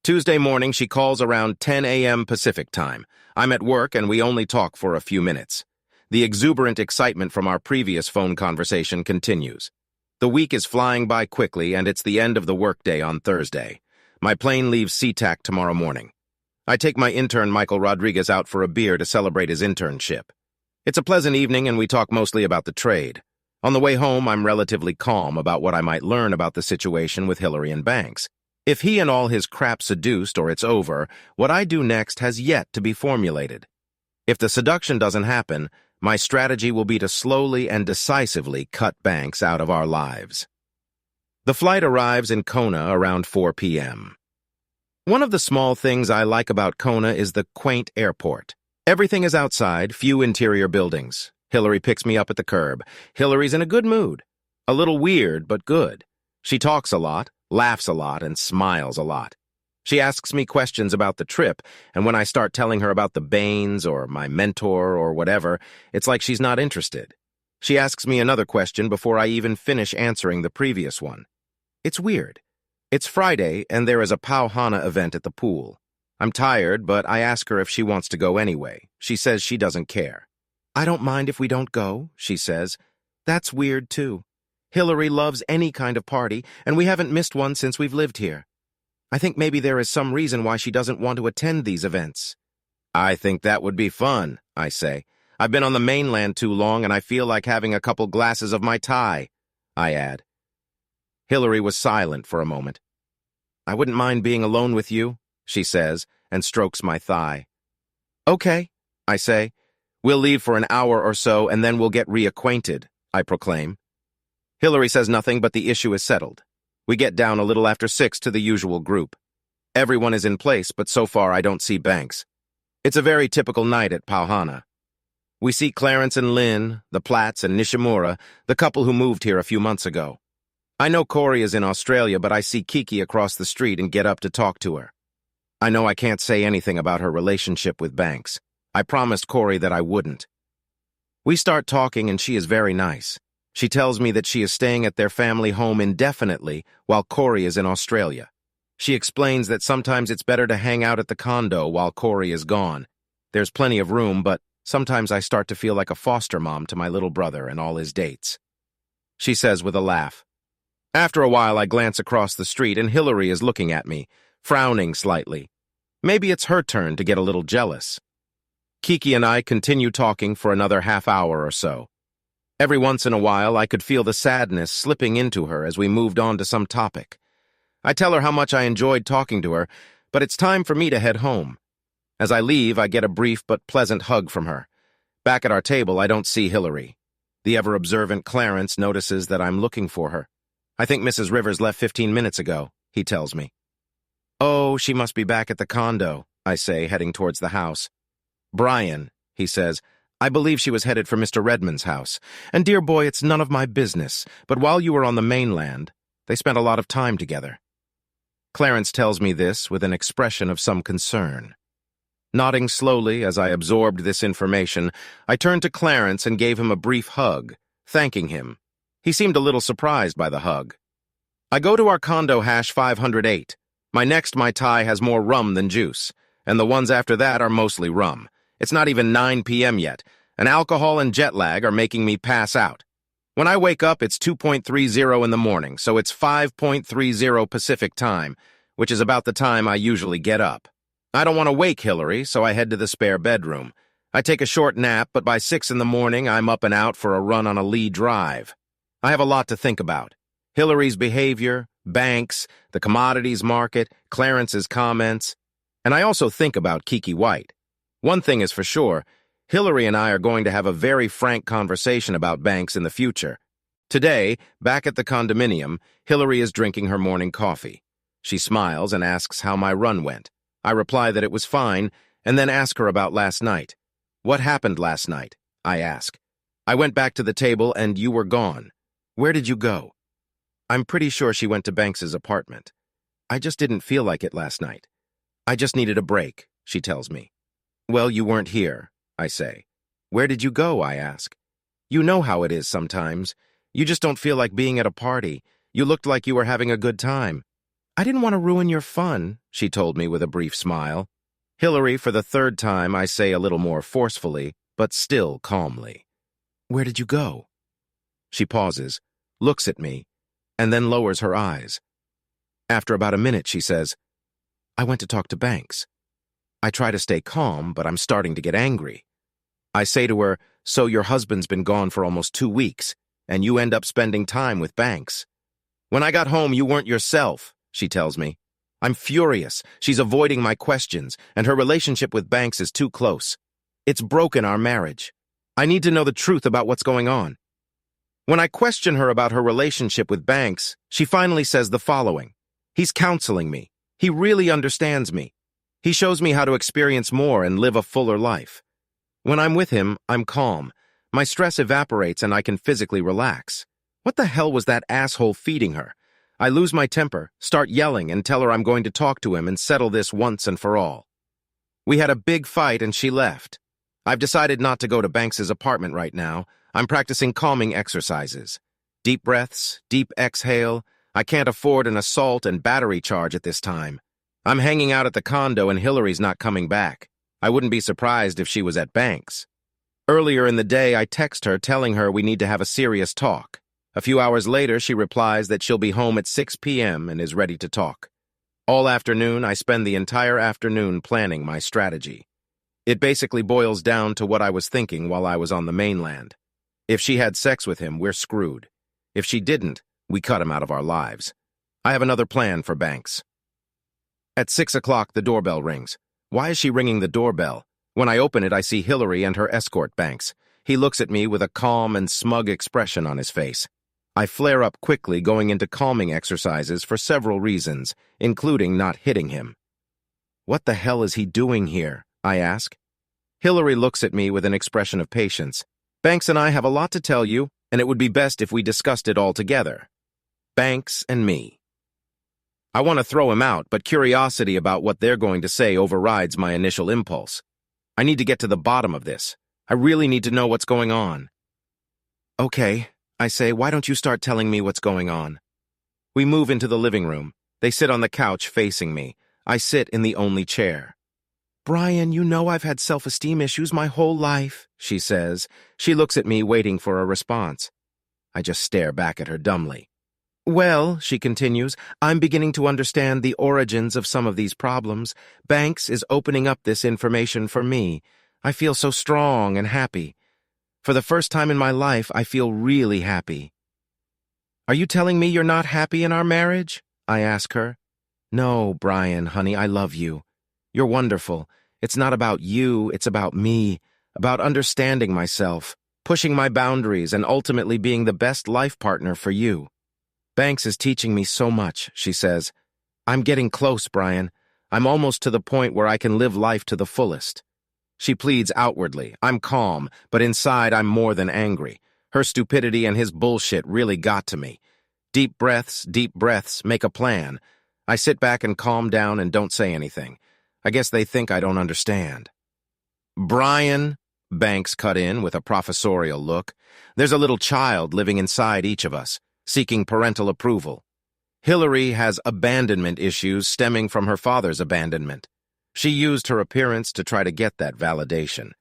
Tuesday morning she calls around 10 a.m. Pacific time. I'm at work and we only talk for a few minutes. The exuberant excitement from our previous phone conversation continues. The week is flying by quickly and it's the end of the workday on Thursday. My plane leaves SeaTac tomorrow morning. I take my intern Michael Rodriguez out for a beer to celebrate his internship. It's a pleasant evening and we talk mostly about the trade. On the way home, I'm relatively calm about what I might learn about the situation with Hillary and Banks. If he and all his crap seduced or it's over, what I do next has yet to be formulated. If the seduction doesn't happen, my strategy will be to slowly and decisively cut Banks out of our lives. The flight arrives in Kona around 4 p.m. One of the small things I like about Kona is the quaint airport. Everything is outside, few interior buildings. Hillary picks me up at the curb. Hillary's in a good mood. A little weird, but good. She talks a lot, laughs a lot, and smiles a lot. She asks me questions about the trip, and when I start telling her about the Baines or my mentor or whatever, it's like she's not interested. She asks me another question before I even finish answering the previous one. It's weird. It's Friday, and there is a Pauhana event at the pool. I'm tired, but I ask her if she wants to go anyway. She says she doesn't care. I don't mind if we don't go, she says. That's weird, too. Hillary loves any kind of party, and we haven't missed one since we've lived here. I think maybe there is some reason why she doesn't want to attend these events. I think that would be fun, I say. I've been on the mainland too long, and I feel like having a couple glasses of my Thai, I add. Hillary was silent for a moment. I wouldn't mind being alone with you, she says, and strokes my thigh. Okay, I say. We'll leave for an hour or so, and then we'll get reacquainted, I proclaim. Hillary says nothing, but the issue is settled. We get down a little after 6 to the usual group. Everyone is in place, but so far I don't see Banks. It's a very typical night at Pauhana. We see Clarence and Lynn, the Platts and Nishimura, the couple who moved here a few months ago. I know Corey is in Australia, but I see Kiki across the street and get up to talk to her. I know I can't say anything about her relationship with Banks. I promised Corey that I wouldn't. We start talking and she is very nice. She tells me that she is staying at their family home indefinitely while Corey is in Australia. She explains that sometimes it's better to hang out at the condo while Corey is gone. There's plenty of room, but sometimes I start to feel like a foster mom to my little brother and all his dates. She says with a laugh. After a while, I glance across the street and Hillary is looking at me, frowning slightly. Maybe it's her turn to get a little jealous. Kiki and I continue talking for another half hour or so. Every once in a while, I could feel the sadness slipping into her as we moved on to some topic. I tell her how much I enjoyed talking to her, but it's time for me to head home. As I leave, I get a brief but pleasant hug from her. Back at our table, I don't see Hillary. The ever-observant Clarence notices that I'm looking for her. I think Mrs. Rivers left 15 minutes ago, he tells me. Oh, she must be back at the condo, I say, heading towards the house. Brian, he says, I believe she was headed for Mr. Redmond's house. And dear boy, it's none of my business, but while you were on the mainland, they spent a lot of time together. Clarence tells me this with an expression of some concern. Nodding slowly as I absorbed this information, I turned to Clarence and gave him a brief hug, thanking him. He seemed a little surprised by the hug. I go to our condo hash 508. My next Mai Tai has more rum than juice, and the ones after that are mostly rum. It's not even 9 p.m. yet, and alcohol and jet lag are making me pass out. When I wake up, it's 2:30 in the morning, so it's 5:30 Pacific time, which is about the time I usually get up. I don't want to wake Hillary, so I head to the spare bedroom. I take a short nap, but by 6 in the morning, I'm up and out for a run on a Lee Drive. I have a lot to think about. Hillary's behavior, Banks, the commodities market, Clarence's comments. And I also think about Kiki White. One thing is for sure, Hillary and I are going to have a very frank conversation about banks in the future. Today, back at the condominium, Hillary is drinking her morning coffee. She smiles and asks how my run went. I reply that it was fine, and then ask her about last night. What happened last night? I ask. I went back to the table and you were gone. Where did you go? I'm pretty sure she went to Banks's apartment. I just didn't feel like it last night. I just needed a break, she tells me. Well, you weren't here, I say. Where did you go? I ask. You know how it is sometimes. You just don't feel like being at a party. You looked like you were having a good time. I didn't want to ruin your fun, she told me with a brief smile. Hillary, for the third time, I say a little more forcefully, but still calmly. Where did you go? She pauses, looks at me, and then lowers her eyes. After about a minute, she says, I went to talk to Banks. I try to stay calm, but I'm starting to get angry. I say to her, so your husband's been gone for almost 2 weeks, and you end up spending time with Banks. When I got home, you weren't yourself, she tells me. I'm furious. She's avoiding my questions, and her relationship with Banks is too close. It's broken our marriage. I need to know the truth about what's going on. When I question her about her relationship with Banks, she finally says the following. He's counseling me. He really understands me. He shows me how to experience more and live a fuller life. When I'm with him, I'm calm. My stress evaporates and I can physically relax. What the hell was that asshole feeding her? I lose my temper, start yelling, and tell her I'm going to talk to him and settle this once and for all. We had a big fight and she left. I've decided not to go to Banks's apartment right now. I'm practicing calming exercises. Deep breaths, deep exhale. I can't afford an assault and battery charge at this time. I'm hanging out at the condo and Hillary's not coming back. I wouldn't be surprised if she was at Banks. Earlier in the day, I text her telling her we need to have a serious talk. A few hours later, she replies that she'll be home at 6 p.m. and is ready to talk. All afternoon, I spend the entire afternoon planning my strategy. It basically boils down to what I was thinking while I was on the mainland. If she had sex with him, we're screwed. If she didn't, we cut him out of our lives. I have another plan for Banks. At 6 o'clock, the doorbell rings. Why is she ringing the doorbell? When I open it, I see Hillary and her escort, Banks. He looks at me with a calm and smug expression on his face. I flare up quickly, going into calming exercises for several reasons, including not hitting him. What the hell is he doing here? I ask. Hillary looks at me with an expression of patience. Banks and I have a lot to tell you, and it would be best if we discussed it all together. Banks and me. I want to throw him out, but curiosity about what they're going to say overrides my initial impulse. I need to get to the bottom of this. I really need to know what's going on. Okay, I say, why don't you start telling me what's going on? We move into the living room. They sit on the couch facing me. I sit in the only chair. Brian, you know I've had self-esteem issues my whole life, she says. She looks at me, waiting for a response. I just stare back at her dumbly. Well, she continues, I'm beginning to understand the origins of some of these problems. Banks is opening up this information for me. I feel so strong and happy. For the first time in my life, I feel really happy. Are you telling me you're not happy in our marriage? I ask her. No, Brian, honey, I love you. You're wonderful. It's not about you, it's about me, about understanding myself, pushing my boundaries, and ultimately being the best life partner for you. Banks is teaching me so much, she says. I'm getting close, Brian. I'm almost to the point where I can live life to the fullest. She pleads outwardly. I'm calm, but inside I'm more than angry. Her stupidity and his bullshit really got to me. Deep breaths, make a plan. I sit back and calm down and don't say anything. I guess they think I don't understand. Brian, Banks cut in with a professorial look. There's a little child living inside each of us, seeking parental approval. Hillary has abandonment issues stemming from her father's abandonment. She used her appearance to try to get that validation.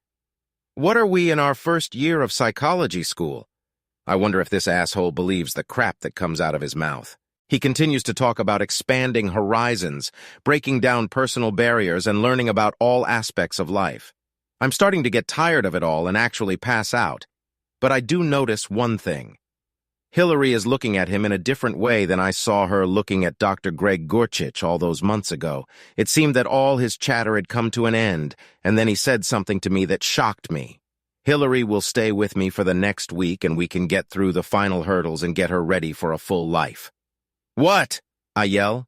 What are we in our first year of psychology school? I wonder if this asshole believes the crap that comes out of his mouth. He continues to talk about expanding horizons, breaking down personal barriers, and learning about all aspects of life. I'm starting to get tired of it all and actually pass out. But I do notice one thing. Hillary is looking at him in a different way than I saw her looking at Dr. Greg Gorchich all those months ago. It seemed that all his chatter had come to an end, and then he said something to me that shocked me. Hillary will stay with me for the next week, and we can get through the final hurdles and get her ready for a full life. What? I yell.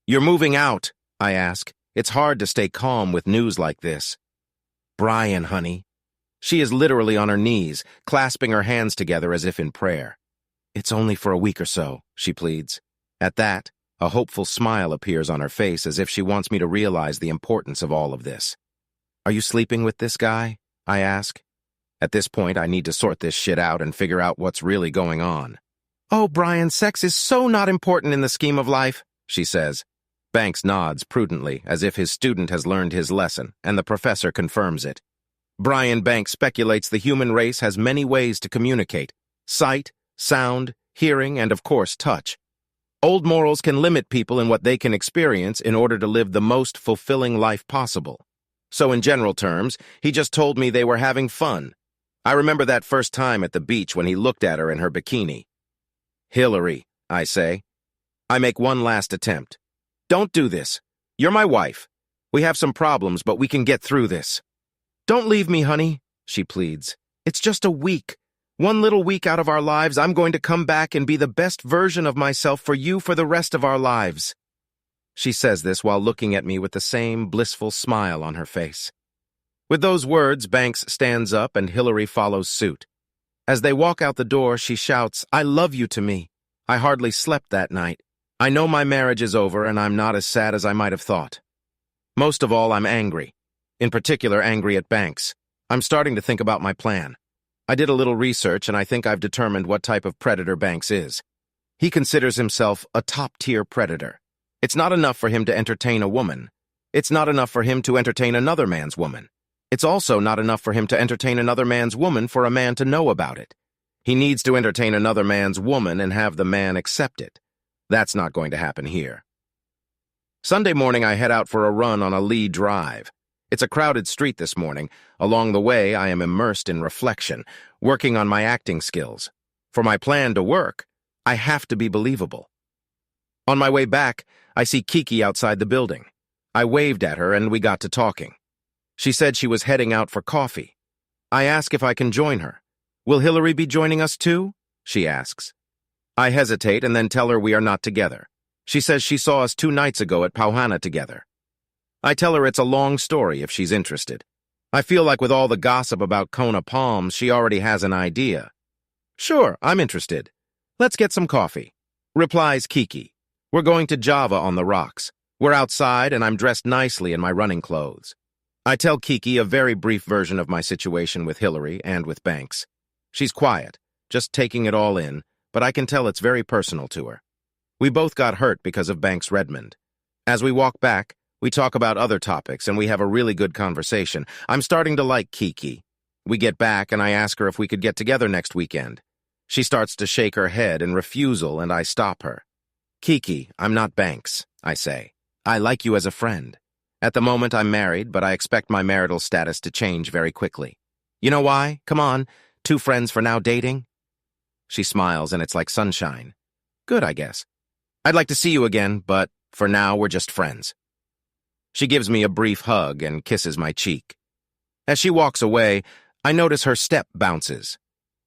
You're moving out, I ask. It's hard to stay calm with news like this. Brian, honey. She is literally on her knees, clasping her hands together as if in prayer. It's only for a week or so, she pleads. At that, a hopeful smile appears on her face as if she wants me to realize the importance of all of this. Are you sleeping with this guy? I ask. At this point, I need to sort this shit out and figure out what's really going on. Oh, Brian, sex is so not important in the scheme of life, she says. Banks nods prudently, as if his student has learned his lesson, and the professor confirms it. Brian Banks speculates the human race has many ways to communicate: sight, sound, hearing, and of course touch. Old morals can limit people in what they can experience in order to live the most fulfilling life possible. So in general terms, he just told me they were having fun. I remember that first time at the beach when he looked at her in her bikini. Hillary, I say. I make one last attempt. Don't do this. You're my wife. We have some problems, but we can get through this. Don't leave me, honey, she pleads. It's just a week. One little week out of our lives, I'm going to come back and be the best version of myself for you for the rest of our lives. She says this while looking at me with the same blissful smile on her face. With those words, Banks stands up and Hillary follows suit. As they walk out the door, she shouts, I love you to me. I hardly slept that night. I know my marriage is over and I'm not as sad as I might have thought. Most of all, I'm angry. In particular, angry at Banks. I'm starting to think about my plan. I did a little research and I think I've determined what type of predator Banks is. He considers himself a top-tier predator. It's not enough for him to entertain a woman. It's not enough for him to entertain another man's woman. It's also not enough for him to entertain another man's woman for a man to know about it. He needs to entertain another man's woman and have the man accept it. That's not going to happen here. Sunday morning, I head out for a run on a Lee Drive. It's a crowded street this morning. Along the way, I am immersed in reflection, working on my acting skills. For my plan to work, I have to be believable. On my way back, I see Kiki outside the building. I waved at her and we got to talking. She said she was heading out for coffee. I ask if I can join her. Will Hillary be joining us too? She asks. I hesitate and then tell her we are not together. She says she saw us 2 nights ago at Pauhana together. I tell her it's a long story if she's interested. I feel like with all the gossip about Kona Palms, she already has an idea. Sure, I'm interested. Let's get some coffee, replies Kiki. We're going to Java on the rocks. We're outside and I'm dressed nicely in my running clothes. I tell Kiki a very brief version of my situation with Hillary and with Banks. She's quiet, just taking it all in, but I can tell it's very personal to her. We both got hurt because of Banks Redmond. As we walk back, we talk about other topics and we have a really good conversation. I'm starting to like Kiki. We get back and I ask her if we could get together next weekend. She starts to shake her head in refusal and I stop her. Kiki, I'm not Banks, I say. I like you as a friend. At the moment, I'm married, but I expect my marital status to change very quickly. You know why? Come on, 2 friends for now dating? She smiles and it's like sunshine. Good, I guess. I'd like to see you again, but for now, we're just friends. She gives me a brief hug and kisses my cheek. As she walks away, I notice her step bounces.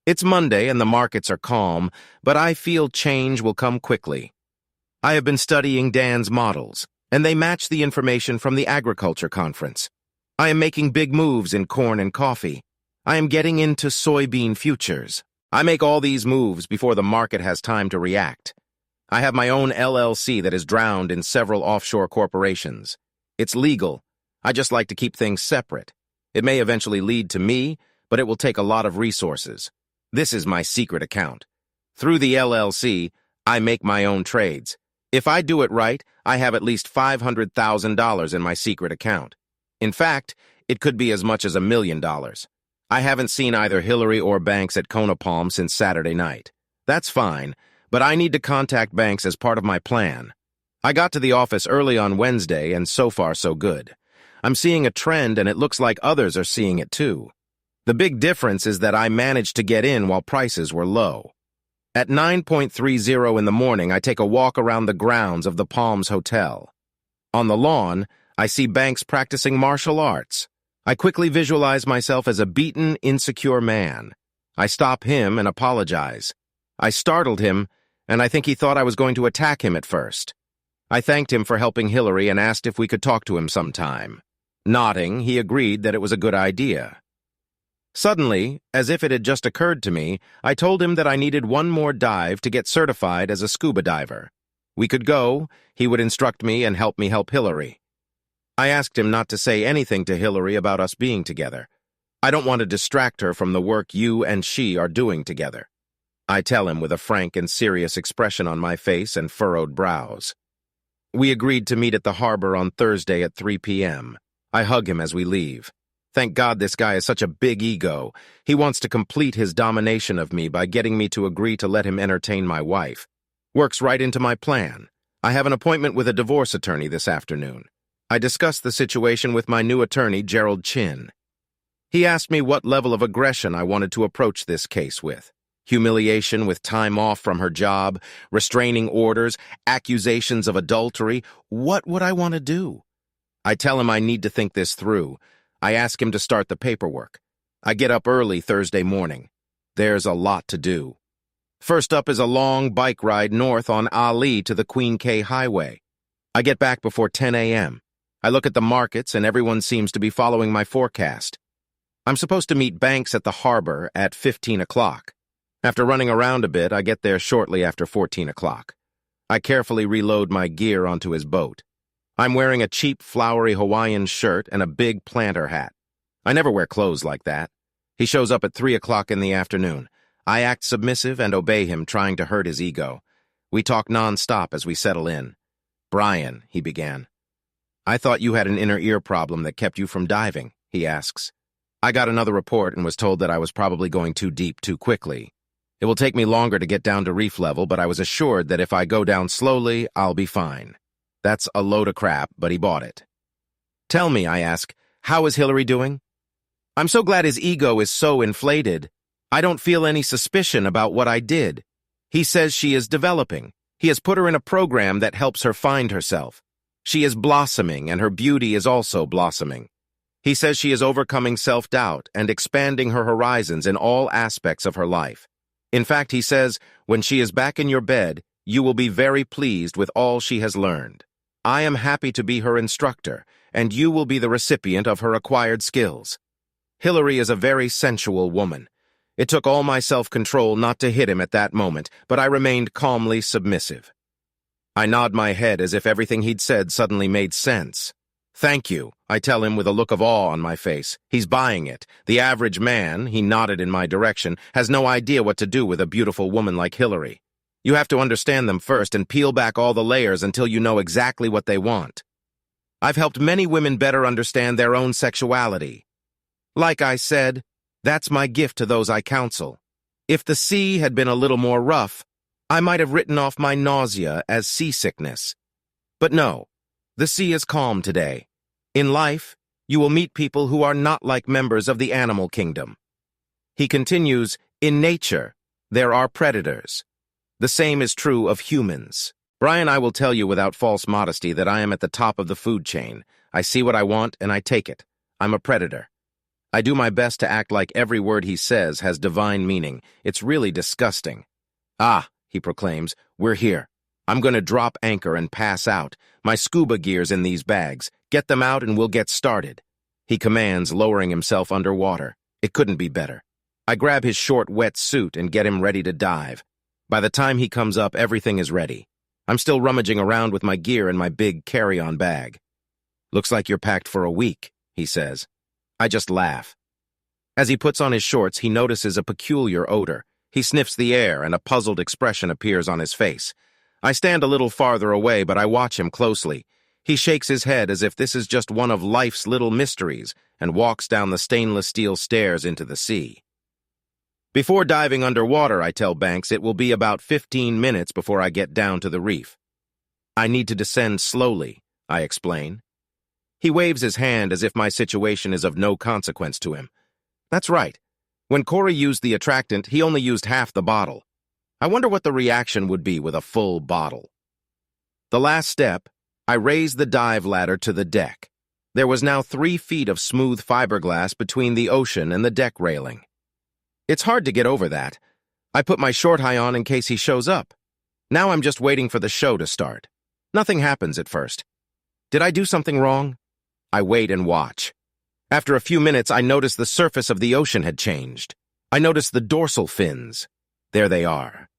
It's Monday and the markets are calm, but I feel change will come quickly. I have been studying Dan's models, and they match the information from the agriculture conference. I am making big moves in corn and coffee. I am getting into soybean futures. I make all these moves before the market has time to react. I have my own LLC that is drowned in several offshore corporations. It's legal. I just like to keep things separate. It may eventually lead to me, but it will take a lot of resources. This is my secret account. Through the LLC, I make my own trades. If I do it right, I have at least $500,000 in my secret account. In fact, it could be as much as $1 million. I haven't seen either Hillary or Banks at Kona Palm since Saturday night. That's fine, but I need to contact Banks as part of my plan. I got to the office early on Wednesday, and so far so good. I'm seeing a trend, and it looks like others are seeing it too. The big difference is that I managed to get in while prices were low. At 9:30 in the morning, I take a walk around the grounds of the Palms Hotel. On the lawn, I see Banks practicing martial arts. I quickly visualize myself as a beaten, insecure man. I stop him and apologize. I startled him, and I think he thought I was going to attack him at first. I thanked him for helping Hillary and asked if we could talk to him sometime. Nodding, he agreed that it was a good idea. Suddenly, as if it had just occurred to me, I told him that I needed one more dive to get certified as a scuba diver. We could go, he would instruct me and help me help Hillary. I asked him not to say anything to Hillary about us being together. I don't want to distract her from the work you and she are doing together. I tell him with a frank and serious expression on my face and furrowed brows. We agreed to meet at the harbor on Thursday at 3 p.m. I hug him as we leave. Thank God this guy is such a big ego. He wants to complete his domination of me by getting me to agree to let him entertain my wife. Works right into my plan. I have an appointment with a divorce attorney this afternoon. I discussed the situation with my new attorney, Gerald Chin. He asked me what level of aggression I wanted to approach this case with. Humiliation with time off from her job, restraining orders, accusations of adultery. What would I want to do? I tell him I need to think this through. I ask him to start the paperwork. I get up early Thursday morning. There's a lot to do. First up is a long bike ride north on Ali to the Queen K Highway. I get back before 10 a.m. I look at the markets and everyone seems to be following my forecast. I'm supposed to meet Banks at the harbor at 15 o'clock. After running around a bit, I get there shortly after 14 o'clock. I carefully reload my gear onto his boat. I'm wearing a cheap, flowery Hawaiian shirt and a big planter hat. I never wear clothes like that. He shows up at 3 o'clock in the afternoon. I act submissive and obey him, trying to hurt his ego. We talk non-stop as we settle in. "Brian," he began. "I thought you had an inner ear problem that kept you from diving," he asks. I got another report and was told that I was probably going too deep too quickly. It will take me longer to get down to reef level, but I was assured that if I go down slowly, I'll be fine. That's a load of crap, but he bought it. "Tell me," I ask, "how is Hillary doing?" I'm so glad his ego is so inflated. I don't feel any suspicion about what I did. He says she is developing. He has put her in a program that helps her find herself. She is blossoming, and her beauty is also blossoming. He says she is overcoming self-doubt and expanding her horizons in all aspects of her life. In fact, he says, when she is back in your bed, you will be very pleased with all she has learned. I am happy to be her instructor, and you will be the recipient of her acquired skills. Hillary is a very sensual woman. It took all my self-control not to hit him at that moment, but I remained calmly submissive. I nod my head as if everything he'd said suddenly made sense. "Thank you," I tell him with a look of awe on my face. He's buying it. The average man, he nodded in my direction, has no idea what to do with a beautiful woman like Hillary. You have to understand them first and peel back all the layers until you know exactly what they want. I've helped many women better understand their own sexuality. Like I said, that's my gift to those I counsel. If the sea had been a little more rough, I might have written off my nausea as seasickness. But no, the sea is calm today. In life, you will meet people who are not like members of the animal kingdom. He continues, in nature, there are predators. The same is true of humans. Brian, I will tell you without false modesty that I am at the top of the food chain. I see what I want and I take it. I'm a predator. I do my best to act like every word he says has divine meaning. It's really disgusting. "Ah," he proclaims, "we're here. I'm going to drop anchor and pass out. My scuba gear's in these bags. Get them out and we'll get started." He commands, lowering himself underwater. It couldn't be better. I grab his short, wet suit and get him ready to dive. By the time he comes up, everything is ready. I'm still rummaging around with my gear in my big carry-on bag. "Looks like you're packed for a week," he says. I just laugh. As he puts on his shorts, he notices a peculiar odor. He sniffs the air and a puzzled expression appears on his face. I stand a little farther away, but I watch him closely. He shakes his head as if this is just one of life's little mysteries and walks down the stainless steel stairs into the sea. Before diving underwater, I tell Banks, it will be about 15 minutes before I get down to the reef. I need to descend slowly, I explain. He waves his hand as if my situation is of no consequence to him. That's right. When Corey used the attractant, he only used half the bottle. I wonder what the reaction would be with a full bottle. The last step, I raised the dive ladder to the deck. There was now 3 feet of smooth fiberglass between the ocean and the deck railing. It's hard to get over that. I put my short high on in case he shows up. Now I'm just waiting for the show to start. Nothing happens at first. Did I do something wrong? I wait and watch. After a few minutes, I notice the surface of the ocean had changed. I notice the dorsal fins. There they are.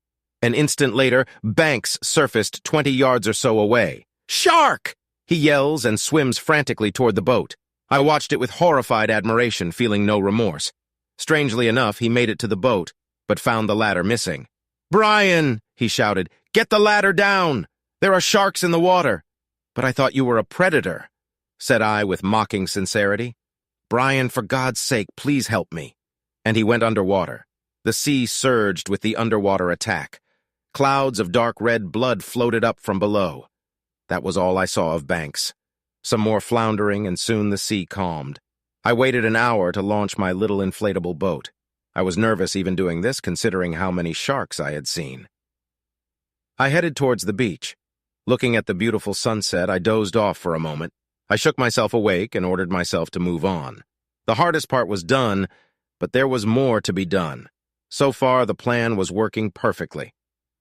An instant later, Banks surfaced 20 yards or so away. "Shark!" He yells and swims frantically toward the boat. I watched it with horrified admiration, feeling no remorse. Strangely enough, he made it to the boat, but found the ladder missing. "Brian!" he shouted. "Get the ladder down! There are sharks in the water." "But I thought you were a predator," said I with mocking sincerity. "Brian, for God's sake, please help me." And he went underwater. The sea surged with the underwater attack. Clouds of dark red blood floated up from below. That was all I saw of Banks. Some more floundering, and soon the sea calmed. I waited an hour to launch my little inflatable boat. I was nervous even doing this, considering how many sharks I had seen. I headed towards the beach. Looking at the beautiful sunset, I dozed off for a moment. I shook myself awake and ordered myself to move on. The hardest part was done, but there was more to be done. So far, the plan was working perfectly.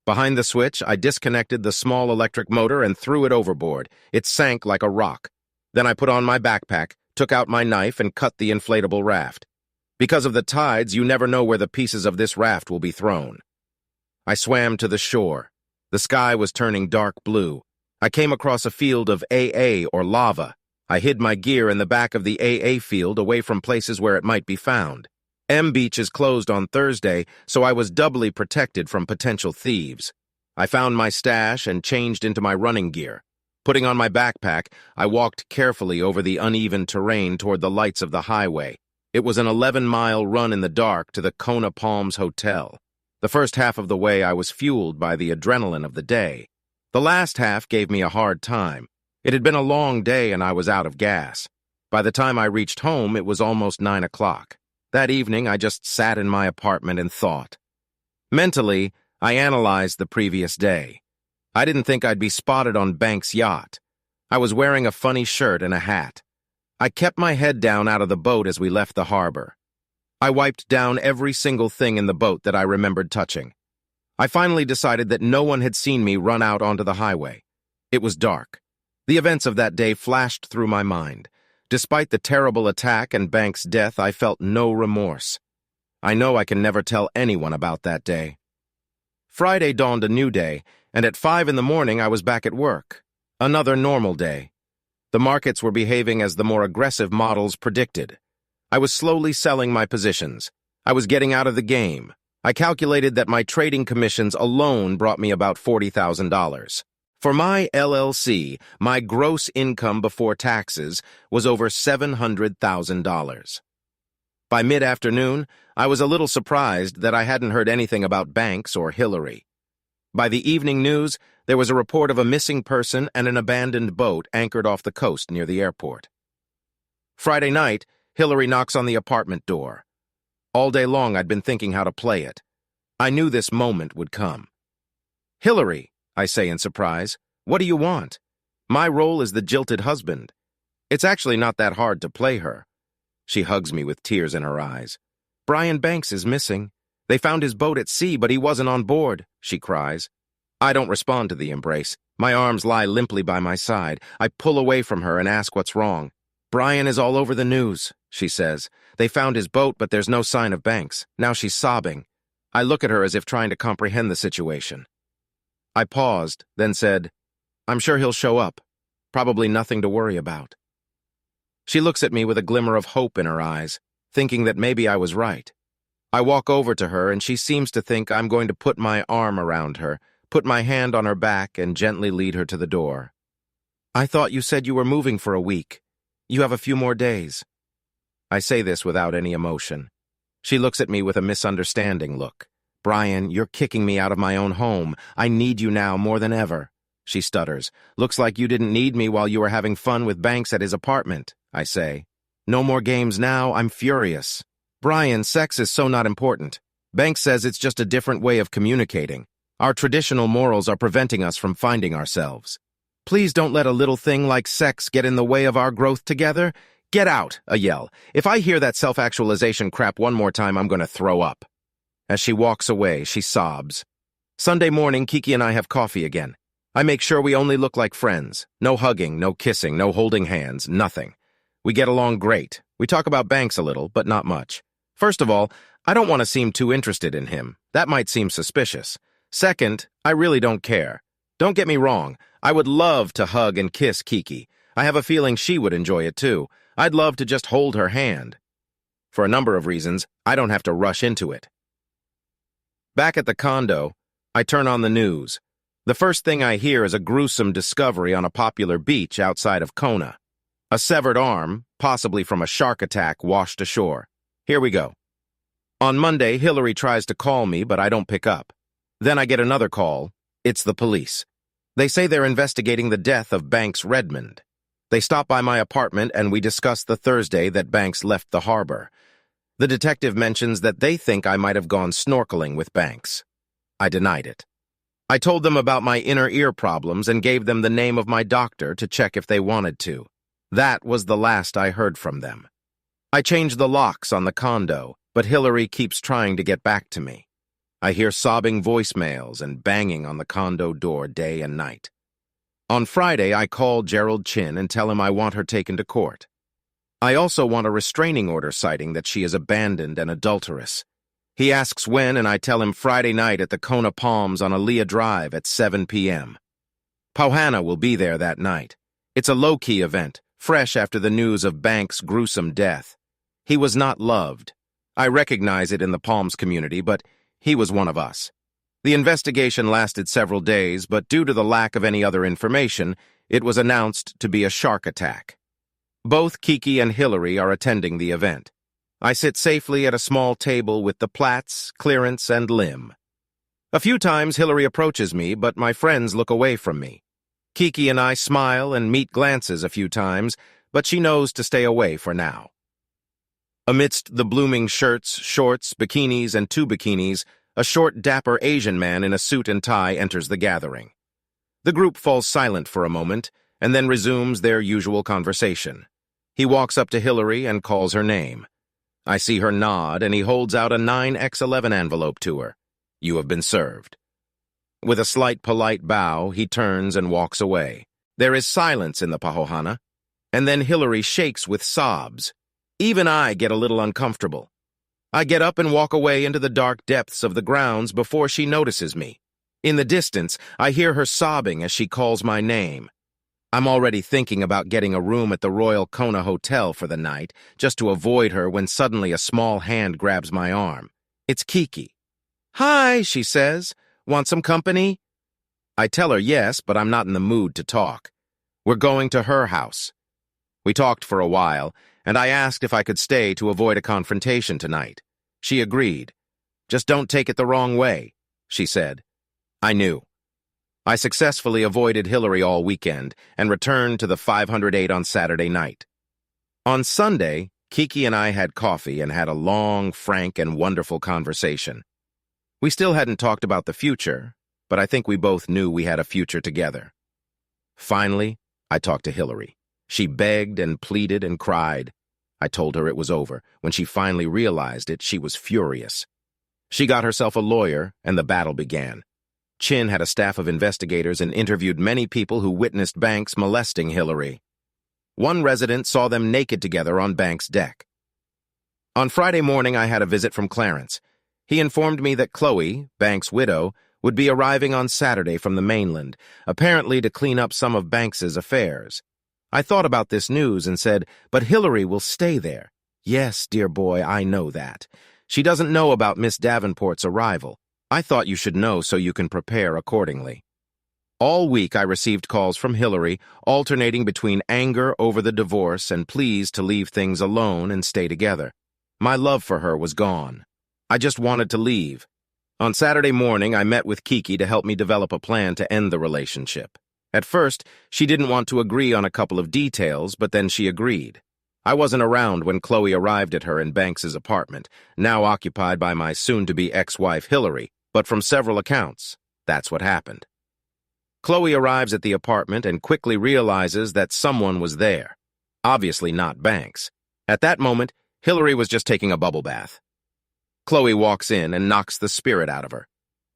Behind the switch, I disconnected the small electric motor and threw it overboard. It sank like a rock. Then I put on my backpack, took out my knife, and cut the inflatable raft. Because of the tides, you never know where the pieces of this raft will be thrown. I swam to the shore. The sky was turning dark blue. I came across a field of AA, or lava. I hid my gear in the back of the AA field, away from places where it might be found. M Beach is closed on Thursday, so I was doubly protected from potential thieves. I found my stash and changed into my running gear. Putting on my backpack, I walked carefully over the uneven terrain toward the lights of the highway. It was an 11-mile run in the dark to the Kona Palms Hotel. The first half of the way I was fueled by the adrenaline of the day. The last half gave me a hard time. It had been a long day and I was out of gas. By the time I reached home, it was almost 9 o'clock. That evening, I just sat in my apartment and thought. Mentally, I analyzed the previous day. I didn't think I'd be spotted on Banks' yacht. I was wearing a funny shirt and a hat. I kept my head down out of the boat as we left the harbor. I wiped down every single thing in the boat that I remembered touching. I finally decided that no one had seen me run out onto the highway. It was dark. The events of that day flashed through my mind. Despite the terrible attack and Banks' death, I felt no remorse. I know I can never tell anyone about that day. Friday dawned a new day, and at 5 in the morning I was back at work. Another normal day. The markets were behaving as the more aggressive models predicted. I was slowly selling my positions. I was getting out of the game. I calculated that my trading commissions alone brought me about $40,000. For my LLC, my gross income before taxes was over $700,000. By mid-afternoon, I was a little surprised that I hadn't heard anything about Banks or Hillary. By the evening news, there was a report of a missing person and an abandoned boat anchored off the coast near the airport. Friday night, Hillary knocks on the apartment door. All day long, I'd been thinking how to play it. I knew this moment would come. "Hillary," I say in surprise, "what do you want?" My role is the jilted husband. It's actually not that hard to play her. She hugs me with tears in her eyes. "Brian Banks is missing. They found his boat at sea, but he wasn't on board," she cries. I don't respond to the embrace. My arms lie limply by my side. I pull away from her and ask what's wrong. "Brian is all over the news," she says. "They found his boat, but there's no sign of Banks." Now she's sobbing. I look at her as if trying to comprehend the situation. I paused, then said, "I'm sure he'll show up. Probably nothing to worry about." She looks at me with a glimmer of hope in her eyes, thinking that maybe I was right. I walk over to her, and she seems to think I'm going to put my arm around her, put my hand on her back, and gently lead her to the door. "I thought you said you were moving for a week. You have a few more days." I say this without any emotion. She looks at me with a misunderstanding look. "Brian, you're kicking me out of my own home. I need you now more than ever." She stutters. "Looks like you didn't need me while you were having fun with Banks at his apartment," I say. "No more games now. I'm furious." "Brian, sex is so not important. Banks says it's just a different way of communicating. Our traditional morals are preventing us from finding ourselves. Please don't let a little thing like sex get in the way of our growth together. Get out, a yell. If I hear that self-actualization crap one more time, I'm going to throw up. As she walks away, she sobs. Sunday morning, Kiki and I have coffee again. I make sure we only look like friends. No hugging, no kissing, no holding hands, nothing. We get along great. We talk about banks a little, but not much. First of all, I don't want to seem too interested in him. That might seem suspicious. Second, I really don't care. Don't get me wrong. I would love to hug and kiss Kiki. I have a feeling she would enjoy it too. I'd love to just hold her hand. For a number of reasons, I don't have to rush into it. Back at the condo, I turn on the news. The first thing I hear is a gruesome discovery on a popular beach outside of Kona. A severed arm, possibly from a shark attack, washed ashore. Here we go. On Monday, Hillary tries to call me, but I don't pick up. Then I get another call. It's the police. They say they're investigating the death of Banks Redmond. They stop by my apartment and we discuss the Thursday that Banks left the harbor. The detective mentions that they think I might have gone snorkeling with Banks. I denied it. I told them about my inner ear problems and gave them the name of my doctor to check if they wanted to. That was the last I heard from them. I changed the locks on the condo, but Hillary keeps trying to get back to me. I hear sobbing voicemails and banging on the condo door day and night. On Friday, I call Gerald Chin and tell him I want her taken to court. I also want a restraining order citing that she is abandoned and adulterous. He asks when, and I tell him Friday night at the Kona Palms on Aaliyah Drive at 7 p.m. Pauhana will be there that night. It's a low-key event, fresh after the news of Banks' gruesome death. He was not loved. I recognize it in the Palms community, but he was one of us. The investigation lasted several days, but due to the lack of any other information, it was announced to be a shark attack. Both Kiki and Hillary are attending the event. I sit safely at a small table with the Platts, Clearance, and Lim. A few times Hillary approaches me, but my friends look away from me. Kiki and I smile and meet glances a few times, but she knows to stay away for now. Amidst the blooming shirts, shorts, bikinis, and two bikinis, a short, dapper Asian man in a suit and tie enters the gathering. The group falls silent for a moment, and then resumes their usual conversation. He walks up to Hillary and calls her name. I see her nod, and he holds out a 9x11 envelope to her. You have been served. With a slight polite bow, he turns and walks away. There is silence in the Pauhana, and then Hillary shakes with sobs. Even I get a little uncomfortable. I get up and walk away into the dark depths of the grounds before she notices me. In the distance, I hear her sobbing as she calls my name. I'm already thinking about getting a room at the Royal Kona Hotel for the night, just to avoid her when suddenly a small hand grabs my arm. It's Kiki. Hi, she says. Want some company? I tell her yes, but I'm not in the mood to talk. We're going to her house. We talked for a while, and I asked if I could stay to avoid a confrontation tonight. She agreed. Just don't take it the wrong way, she said. I knew. I successfully avoided Hillary all weekend and returned to the 508 on Saturday night. On Sunday, Kiki and I had coffee and had a long, frank, and wonderful conversation. We still hadn't talked about the future, but I think we both knew we had a future together. Finally, I talked to Hillary. She begged and pleaded and cried. I told her it was over. When she finally realized it, she was furious. She got herself a lawyer, and the battle began. Chin had a staff of investigators and interviewed many people who witnessed Banks molesting Hillary. One resident saw them naked together on Banks' deck. On Friday morning, I had a visit from Clarence. He informed me that Chloe, Banks' widow, would be arriving on Saturday from the mainland, apparently to clean up some of Banks's affairs. I thought about this news and said, but Hillary will stay there. Yes, dear boy, I know that. She doesn't know about Miss Davenport's arrival. I thought you should know so you can prepare accordingly. All week I received calls from Hillary, alternating between anger over the divorce and pleas to leave things alone and stay together. My love for her was gone. I just wanted to leave. On Saturday morning, I met with Kiki to help me develop a plan to end the relationship. At first, she didn't want to agree on a couple of details, but then she agreed. I wasn't around when Chloe arrived at her in Banks's apartment, now occupied by my soon-to-be ex-wife Hillary, but from several accounts, That's what happened. Chloe arrives at the apartment and quickly realizes that someone was there. Obviously not Banks. At that moment, Hillary was just taking a bubble bath. Chloe walks in and knocks the spirit out of her.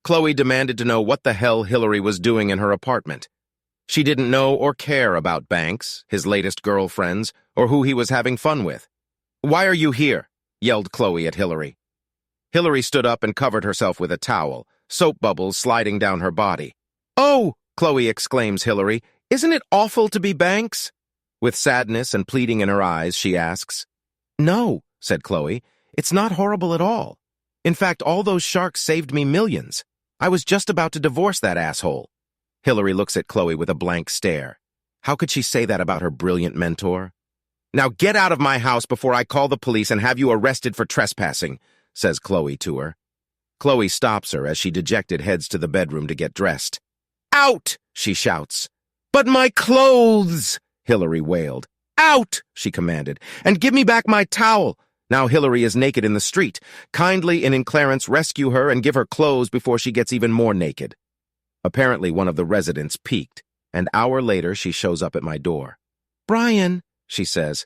Chloe demanded to know what the hell Hillary was doing in her apartment. She didn't know or care about Banks, his latest girlfriends, or who he was having fun with. "Why are you here?" yelled Chloe at Hillary. Hillary stood up and covered herself with a towel, soap bubbles sliding down her body. "Oh!" Chloe exclaims Hillary, "isn't it awful to be Banks?" With sadness and pleading in her eyes, she asks. "No," said Chloe, "it's not horrible at all. In fact, all those sharks saved me millions. I was just about to divorce that asshole." Hillary looks at Chloe with a blank stare. How could she say that about her brilliant mentor? "Now get out of my house before I call the police and have you arrested for trespassing," says Chloe to her. Chloe stops her as she dejected heads to the bedroom to get dressed. "Out!" she shouts. "But my clothes!" Hillary wailed. "Out!" she commanded, "and give me back my towel." Now Hillary is naked in the street. Kindly and Clarence rescue her and give her clothes before she gets even more naked. Apparently one of the residents peeked. An hour later she shows up at my door. "Brian," she says,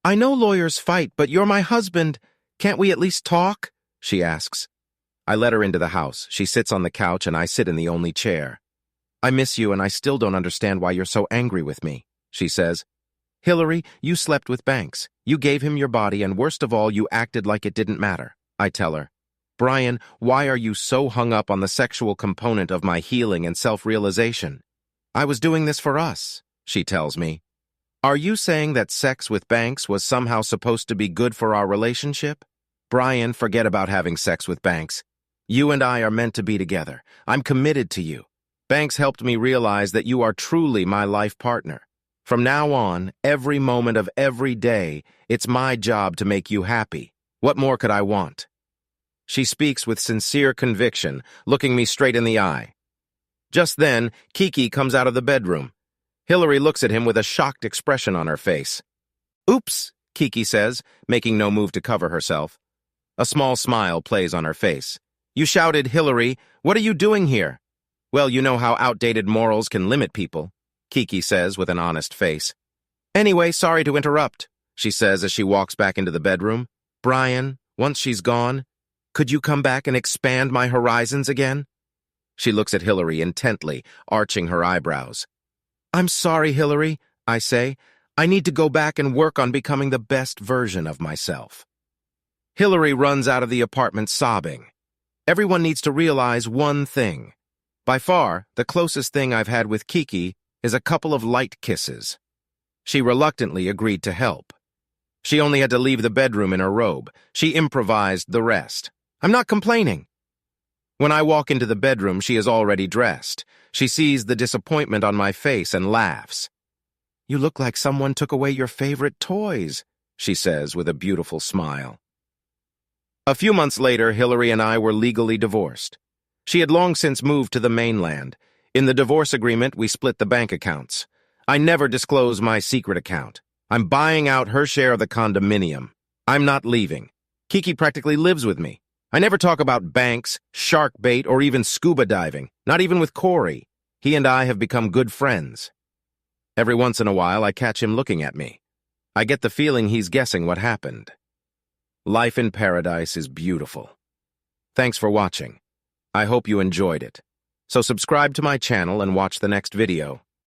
"I know lawyers fight, but you're my husband. Can't we at least talk?" she asks. I let her into the house. She sits on the couch and I sit in the only chair. "I miss you and I still don't understand why you're so angry with me," she says. "Hillary, you slept with Banks. You gave him your body and worst of all, you acted like it didn't matter," I tell her. "Brian, why are you so hung up on the sexual component of my healing and self-realization?" "I was doing this for us," she tells me. "Are you saying that sex with Banks was somehow supposed to be good for our relationship?" "Brian, forget about having sex with Banks. You and I are meant to be together. I'm committed to you. Banks helped me realize that you are truly my life partner. From now on, every moment of every day, it's my job to make you happy. What more could I want?" She speaks with sincere conviction, looking me straight in the eye. Just then, Kiki comes out of the bedroom. Hillary looks at him with a shocked expression on her face. "Oops," Kiki says, making no move to cover herself. A small smile plays on her face. "You shouted, Hillary, what are you doing here?" "Well, you know how outdated morals can limit people," Kiki says with an honest face. "Anyway, sorry to interrupt," she says as she walks back into the bedroom. "Brian, once she's gone, could you come back and expand my horizons again?" She looks at Hillary intently, arching her eyebrows. "I'm sorry, Hillary," I say. "I need to go back and work on becoming the best version of myself." Hillary runs out of the apartment sobbing. Everyone needs to realize one thing. By far, the closest thing I've had with Kiki is a couple of light kisses. She reluctantly agreed to help. She only had to leave the bedroom in her robe. She improvised the rest. I'm not complaining. When I walk into the bedroom, she is already dressed. She sees the disappointment on my face and laughs. "You look like someone took away your favorite toys," she says with a beautiful smile. A few months later, Hillary and I were legally divorced. She had long since moved to the mainland. In the divorce agreement, we split the bank accounts. I never disclose my secret account. I'm buying out her share of the condominium. I'm not leaving. Kiki practically lives with me. I never talk about banks, shark bait, or even scuba diving, not even with Corey. He and I have become good friends. Every once in a while, I catch him looking at me. I get the feeling he's guessing what happened. Life in paradise is beautiful. Thanks for watching. I hope you enjoyed it. So subscribe to my channel and watch the next video.